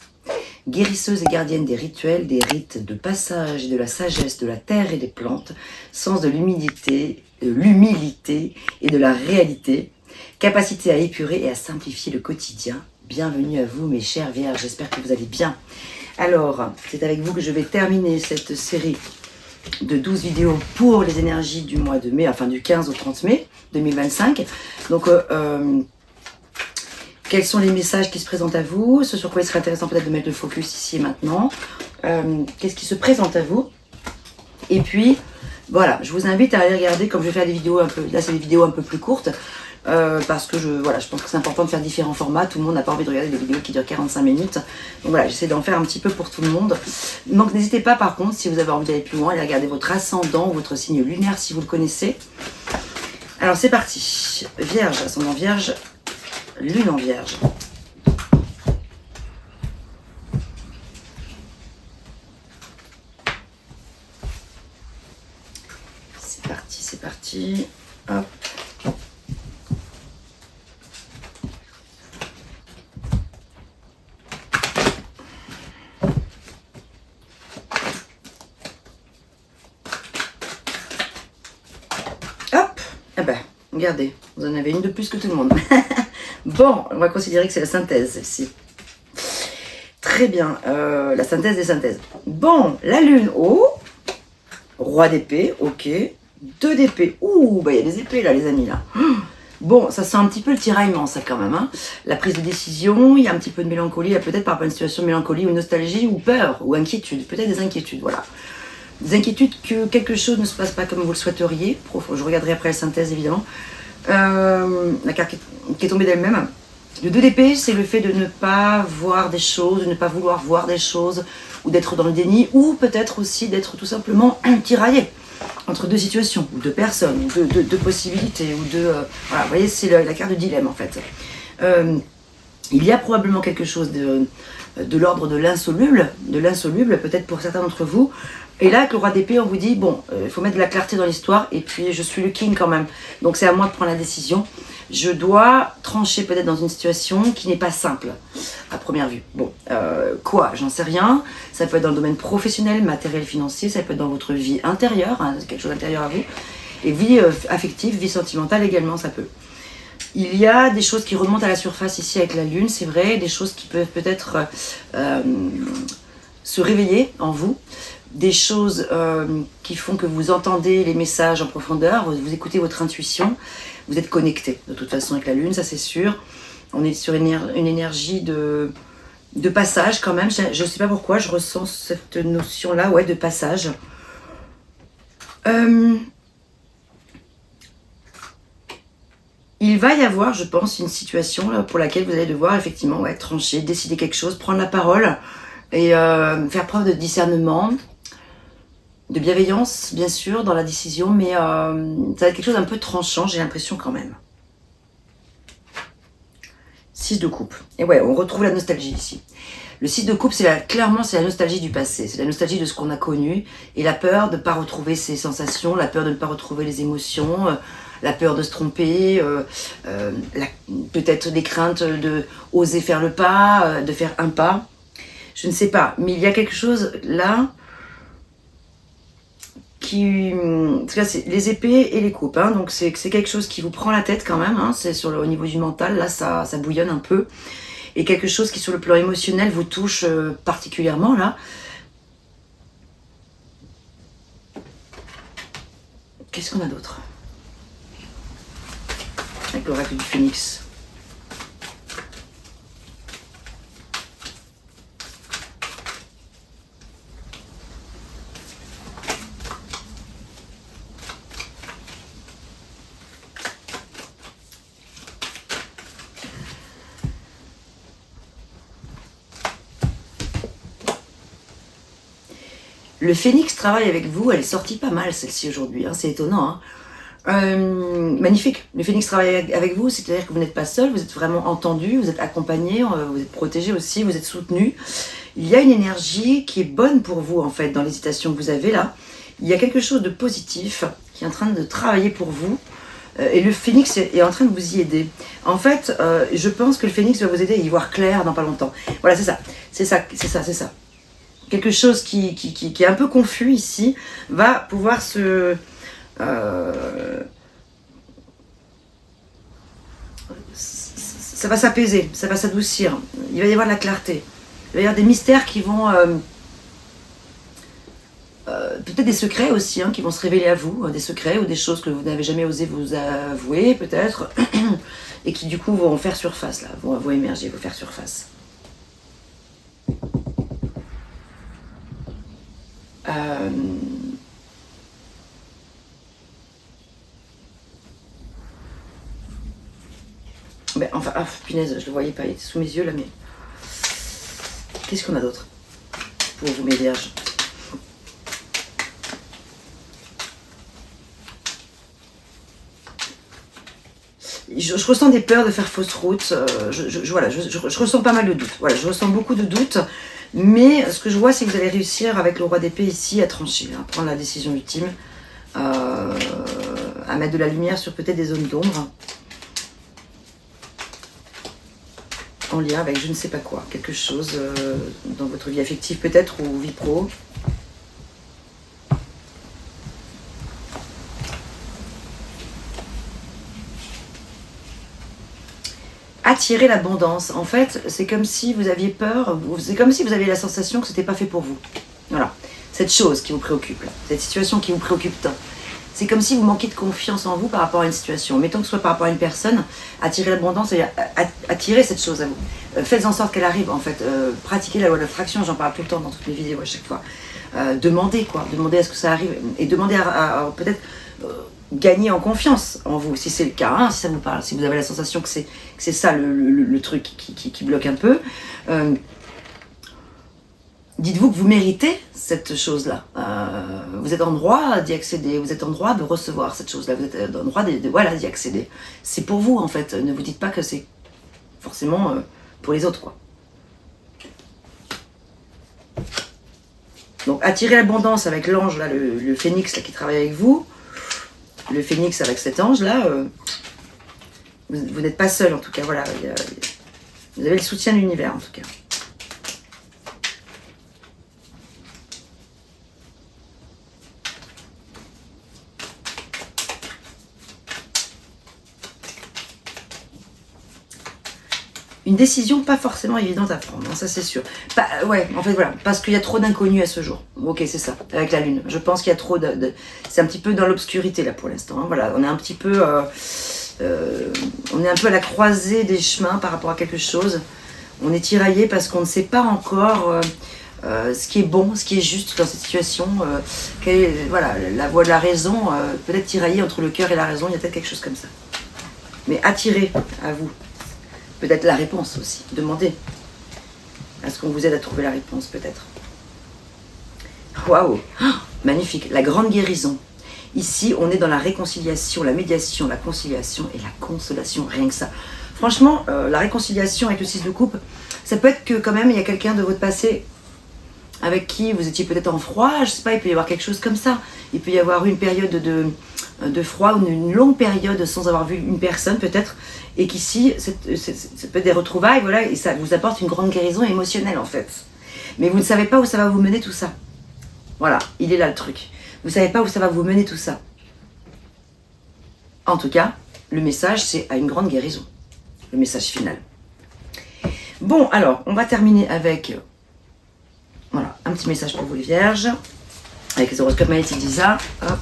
guérisseuse et gardienne des rituels, des rites de passage et de la sagesse de la terre et des plantes, sens de l'humilité et de la réalité, capacité à épurer et à simplifier le quotidien. Bienvenue à vous mes chères vierges, j'espère que vous allez bien. Alors, c'est avec vous que je vais terminer cette série de 12 vidéos pour les énergies du mois de mai, enfin du 15 au 30 mai 2025. Donc, quels sont les messages qui se présentent à vous? Ce sur quoi il serait intéressant peut-être de mettre le focus ici et maintenant. Qu'est-ce qui se présente à vous? Et puis, voilà, je vous invite à aller regarder, comme je vais faire des vidéos un peu... Là, c'est des vidéos un peu plus courtes. Parce que je pense que c'est important de faire différents formats. Tout le monde n'a pas envie de regarder des vidéos qui durent 45 minutes. Donc voilà, j'essaie d'en faire un petit peu pour tout le monde. Donc n'hésitez pas par contre, si vous avez envie d'aller plus loin, aller regarder votre ascendant ou votre signe lunaire si vous le connaissez. Alors c'est parti. Vierge, ascendant vierge, lune en vierge. C'est parti. Hop. Hop. Eh ben, regardez, vous en avez une de plus que tout le monde. Bon, on va considérer que c'est la synthèse, celle-ci. Très bien, la synthèse des synthèses. Bon, la lune, oh, roi d'épée, ok. 2 d'épée, ouh, bah il y a des épées là, les amis, là. Bon, ça sent un petit peu le tiraillement, ça, quand même. Hein. La prise de décision, il y a un petit peu de mélancolie, il y a peut-être par rapport à une situation de mélancolie ou nostalgie ou peur ou inquiétude, peut-être des inquiétudes, voilà. Des inquiétudes que quelque chose ne se passe pas comme vous le souhaiteriez. Je regarderai après la synthèse, évidemment. La carte qui est tombée d'elle-même. Le 2 d'épée, c'est le fait de ne pas voir des choses, de ne pas vouloir voir des choses, ou d'être dans le déni, ou peut-être aussi d'être tout simplement tiraillé entre 2 situations, ou 2 personnes, ou 2 possibilités, ou 2... voilà, vous voyez, c'est la carte de dilemme, en fait. Il y a probablement quelque chose de l'ordre de l'insoluble, peut-être pour certains d'entre vous. Et là, avec le roi d'épée, on vous dit, bon, il faut mettre de la clarté dans l'histoire, et puis je suis le king quand même. Donc c'est à moi de prendre la décision. Je dois trancher peut-être dans une situation qui n'est pas simple, à première vue. Bon, quoi? J'en sais rien. Ça peut être dans le domaine professionnel, matériel, financier, ça peut être dans votre vie intérieure, hein, quelque chose d'intérieur à vous. Et vie affective, vie sentimentale également, ça peut. Il y a des choses qui remontent à la surface ici avec la lune, c'est vrai, des choses qui peuvent peut-être se réveiller en vous, des choses qui font que vous entendez les messages en profondeur, vous écoutez votre intuition, vous êtes connecté de toute façon avec la lune, ça c'est sûr. On est sur une énergie de passage quand même, je ne sais pas pourquoi, je ressens cette notion-là, ouais, de passage. Il va y avoir, je pense, une situation là, pour laquelle vous allez devoir effectivement trancher, décider quelque chose, prendre la parole et faire preuve de discernement, de bienveillance, bien sûr, dans la décision, mais ça va être quelque chose d'un peu tranchant, j'ai l'impression quand même. 6 de coupe. Et ouais, on retrouve la nostalgie ici. Le 6 de coupe, clairement, c'est la nostalgie du passé. C'est la nostalgie de ce qu'on a connu et la peur de ne pas retrouver ses sensations, la peur de ne pas retrouver les émotions, la peur de se tromper, peut-être des craintes de oser faire le pas, de faire un pas. Je ne sais pas, mais il y a quelque chose là qui... En tout cas, c'est les épées et les coupes. Hein, donc c'est quelque chose qui vous prend la tête quand même. Hein, c'est au niveau du mental, là, ça bouillonne un peu. Et quelque chose qui, sur le plan émotionnel, vous touche particulièrement, là. Qu'est-ce qu'on a d'autre avec l'oracle du phénix? Le phénix travaille avec vous, elle est sortie pas mal celle-ci aujourd'hui, hein, c'est étonnant. Hein. Magnifique, le phénix travaille avec vous, c'est-à-dire que vous n'êtes pas seul, vous êtes vraiment entendu, vous êtes accompagné, vous êtes protégé aussi, vous êtes soutenu. Il y a une énergie qui est bonne pour vous en fait dans l'hésitation que vous avez là. Il y a quelque chose de positif qui est en train de travailler pour vous. Et le phénix est en train de vous y aider. En fait, je pense que le phénix va vous aider à y voir clair dans pas longtemps. Voilà, c'est ça, c'est ça, c'est ça, c'est ça. Quelque chose qui est un peu confus ici va pouvoir se... ça va s'apaiser, ça va s'adoucir. Il va y avoir de la clarté. Il va y avoir des mystères qui vont... peut-être des secrets aussi hein, qui vont se révéler à vous, des secrets ou des choses que vous n'avez jamais osé vous avouer peut-être, et qui du coup vont faire surface, là, vont émerger, vont faire surface. Ben, enfin, ah, punaise, je le voyais pas, il était sous mes yeux là, mais... Qu'est-ce qu'on a d'autre pour vous, mes vierges? Je ressens des peurs de faire fausse route, voilà, je ressens pas mal de doutes, voilà, je ressens beaucoup de doutes, mais ce que je vois c'est que vous allez réussir avec le roi d'épée ici à trancher, à prendre la décision ultime, à mettre de la lumière sur peut-être des zones d'ombre, en lien avec je ne sais pas quoi, quelque chose dans votre vie affective peut-être ou vie pro. Attirer l'abondance. En fait, c'est comme si vous aviez peur, c'est comme si vous aviez la sensation que ce n'était pas fait pour vous. Voilà, cette chose qui vous préoccupe, là, cette situation qui vous préoccupe tant. C'est comme si vous manquiez de confiance en vous par rapport à une situation. Mettons que ce soit par rapport à une personne, attirer l'abondance, c'est-à-dire attirer cette chose à vous. Faites en sorte qu'elle arrive, en fait. Pratiquez la loi de l'attraction, j'en parle tout le temps dans toutes mes vidéos à chaque fois. Demandez, quoi. Demandez à ce que ça arrive. Et demandez à peut-être gagner en confiance en vous, si c'est le cas, hein, si ça vous parle, si vous avez la sensation que c'est ça le truc qui bloque un peu. Dites-vous que vous méritez cette chose-là. Vous êtes en droit d'y accéder, vous êtes en droit de recevoir cette chose-là, vous êtes en droit voilà, d'y accéder. C'est pour vous, en fait. Ne vous dites pas que c'est forcément pour les autres, quoi. Donc, attirez l'abondance avec l'ange, là, le phénix là, qui travaille avec vous. Le phénix avec cet ange-là, vous n'êtes pas seul, en tout cas. Voilà, vous avez le soutien de l'univers, en tout cas. Une décision pas forcément évidente à prendre, hein, ça c'est sûr. Ouais, en fait voilà, parce qu'il y a trop d'inconnus à ce jour. Ok, c'est ça, avec la lune. Je pense qu'il y a trop c'est un petit peu dans l'obscurité là pour l'instant. Hein, voilà, on est un petit peu, on est un peu à la croisée des chemins par rapport à quelque chose. On est tiraillé parce qu'on ne sait pas encore ce qui est bon, ce qui est juste dans cette situation. Voilà, la voie de la raison, peut-être tiraillée entre le cœur et la raison. Il y a peut-être quelque chose comme ça. Mais attirez à vous. Peut-être la réponse aussi. Demandez à ce qu'on vous aide à trouver la réponse, peut-être. Waouh, magnifique. La grande guérison. Ici, on est dans la réconciliation, la médiation, la conciliation et la consolation. Rien que ça. Franchement, la réconciliation avec le 6 de coupe, ça peut être que quand même, il y a quelqu'un de votre passé avec qui vous étiez peut-être en froid. Je sais pas, il peut y avoir quelque chose comme ça. Il peut y avoir une période de froid, une longue période sans avoir vu une personne peut-être, et qu'ici, ça peut être des retrouvailles, voilà, et ça vous apporte une grande guérison émotionnelle en fait. Mais vous ne savez pas où ça va vous mener tout ça. Voilà, il est là le truc. Vous ne savez pas où ça va vous mener tout ça. En tout cas, le message, c'est à une grande guérison. Le message final. Bon, alors, on va terminer avec voilà, un petit message pour vous les vierges, avec les horoscopes magnétiques d'Isa. Hop.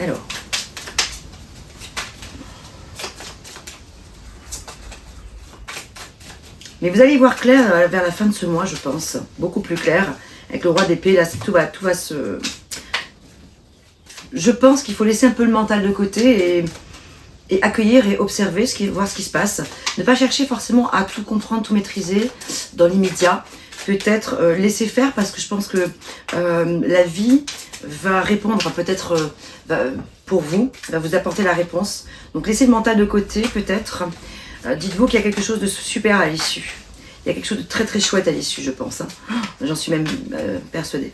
Alors, mais vous allez y voir clair vers la fin de ce mois, je pense, beaucoup plus clair, avec le roi d'épée, là tout va se... Je pense qu'il faut laisser un peu le mental de côté et accueillir et observer, voir ce qui se passe. Ne pas chercher forcément à tout comprendre, tout maîtriser dans l'immédiat. Peut-être laisser faire parce que je pense que la vie va répondre peut-être pour vous, va vous apporter la réponse. Donc laissez le mental de côté peut-être. Dites-vous qu'il y a quelque chose de super à l'issue. Il y a quelque chose de très très chouette à l'issue, je pense. Hein. J'en suis même persuadée.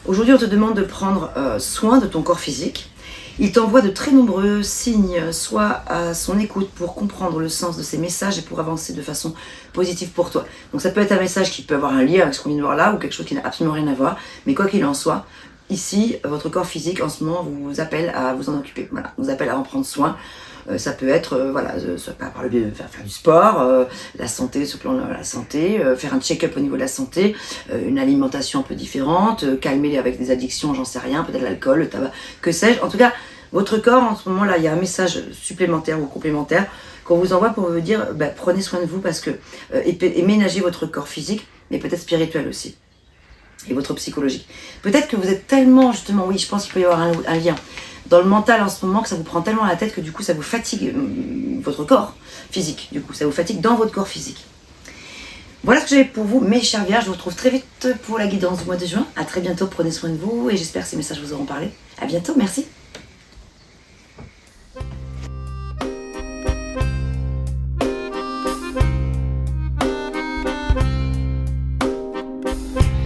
Aujourd'hui, on te demande de prendre soin de ton corps physique. Il t'envoie de très nombreux signes, soit à son écoute pour comprendre le sens de ses messages et pour avancer de façon positive pour toi. Donc ça peut être un message qui peut avoir un lien avec ce qu'on vient de voir là ou quelque chose qui n'a absolument rien à voir. Mais quoi qu'il en soit, ici, votre corps physique en ce moment vous appelle à vous en occuper. Voilà, vous appelle à en prendre soin. Ça peut être, voilà, soit par le biais de faire du sport, la santé, ce plan de la santé, faire un check-up au niveau de la santé, une alimentation un peu différente, calmer avec des addictions, j'en sais rien, peut-être l'alcool, le tabac, que sais-je. En tout cas, votre corps, en ce moment-là, il y a un message supplémentaire ou complémentaire qu'on vous envoie pour vous dire, prenez soin de vous parce que, et ménagez votre corps physique, mais peut-être spirituel aussi. Et votre psychologique. Peut-être que vous êtes tellement, justement, oui, je pense qu'il peut y avoir un lien dans le mental en ce moment que ça vous prend tellement la tête que du coup ça vous fatigue votre corps physique. Du coup, ça vous fatigue dans votre corps physique. Voilà ce que j'avais pour vous, mes chers vierges. Je vous retrouve très vite pour la guidance du mois de juin. À très bientôt, prenez soin de vous et j'espère que ces messages vous auront parlé. À bientôt, merci.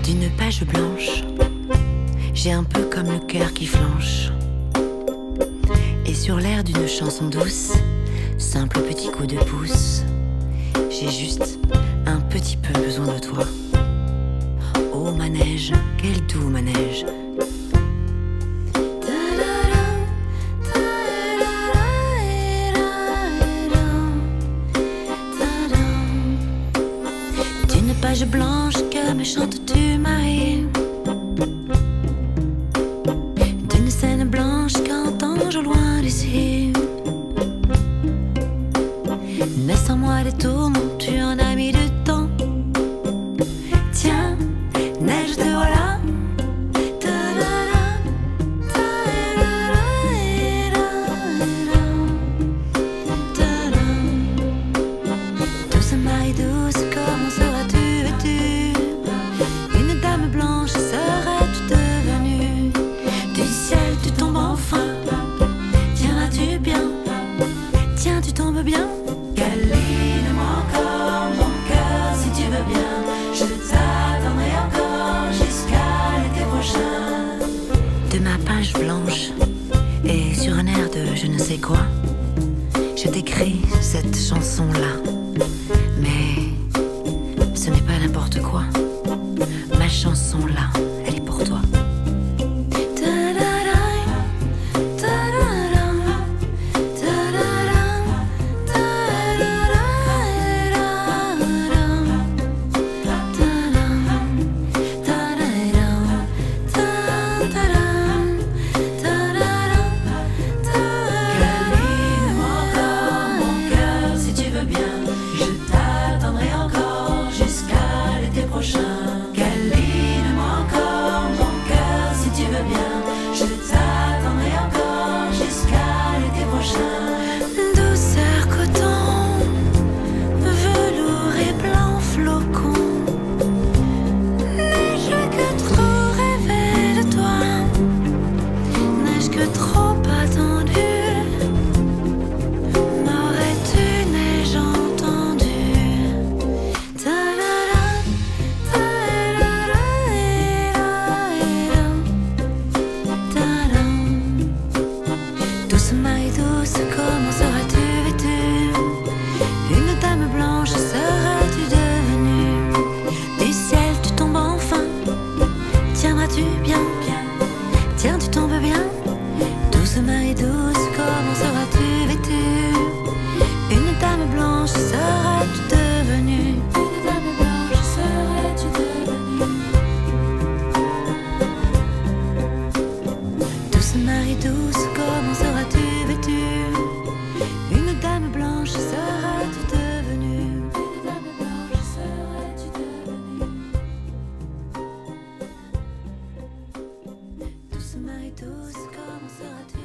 D'une page blanche, j'ai un peu comme le cœur qui flanche. Et sur l'air d'une chanson douce, simple petit coup de pouce, j'ai juste un petit peu besoin de toi. Oh manège, quel doux manège. D'une page blanche que me chantes-tu Marie, d'une scène blanche qu'entends-je au loin d'ici. Mais sans moi des tourments, tu en as mis du temps. Tiens, neige te voilà. Douce Marie douce, comment seras-tu vêtue? Une dame blanche serais-tu devenue? Du ciel tu tombes enfin. Tiens vas-tu bien? Tiens tu tombes bien? Câline-moi encore mon cœur si tu veux bien. Je t'attendrai encore jusqu'à l'été prochain. De ma page blanche et sur un air de je ne sais quoi, je t'écris cette chanson-là. Mais ce n'est pas n'importe quoi. Ma chanson Douce Marie douce, comment seras-tu?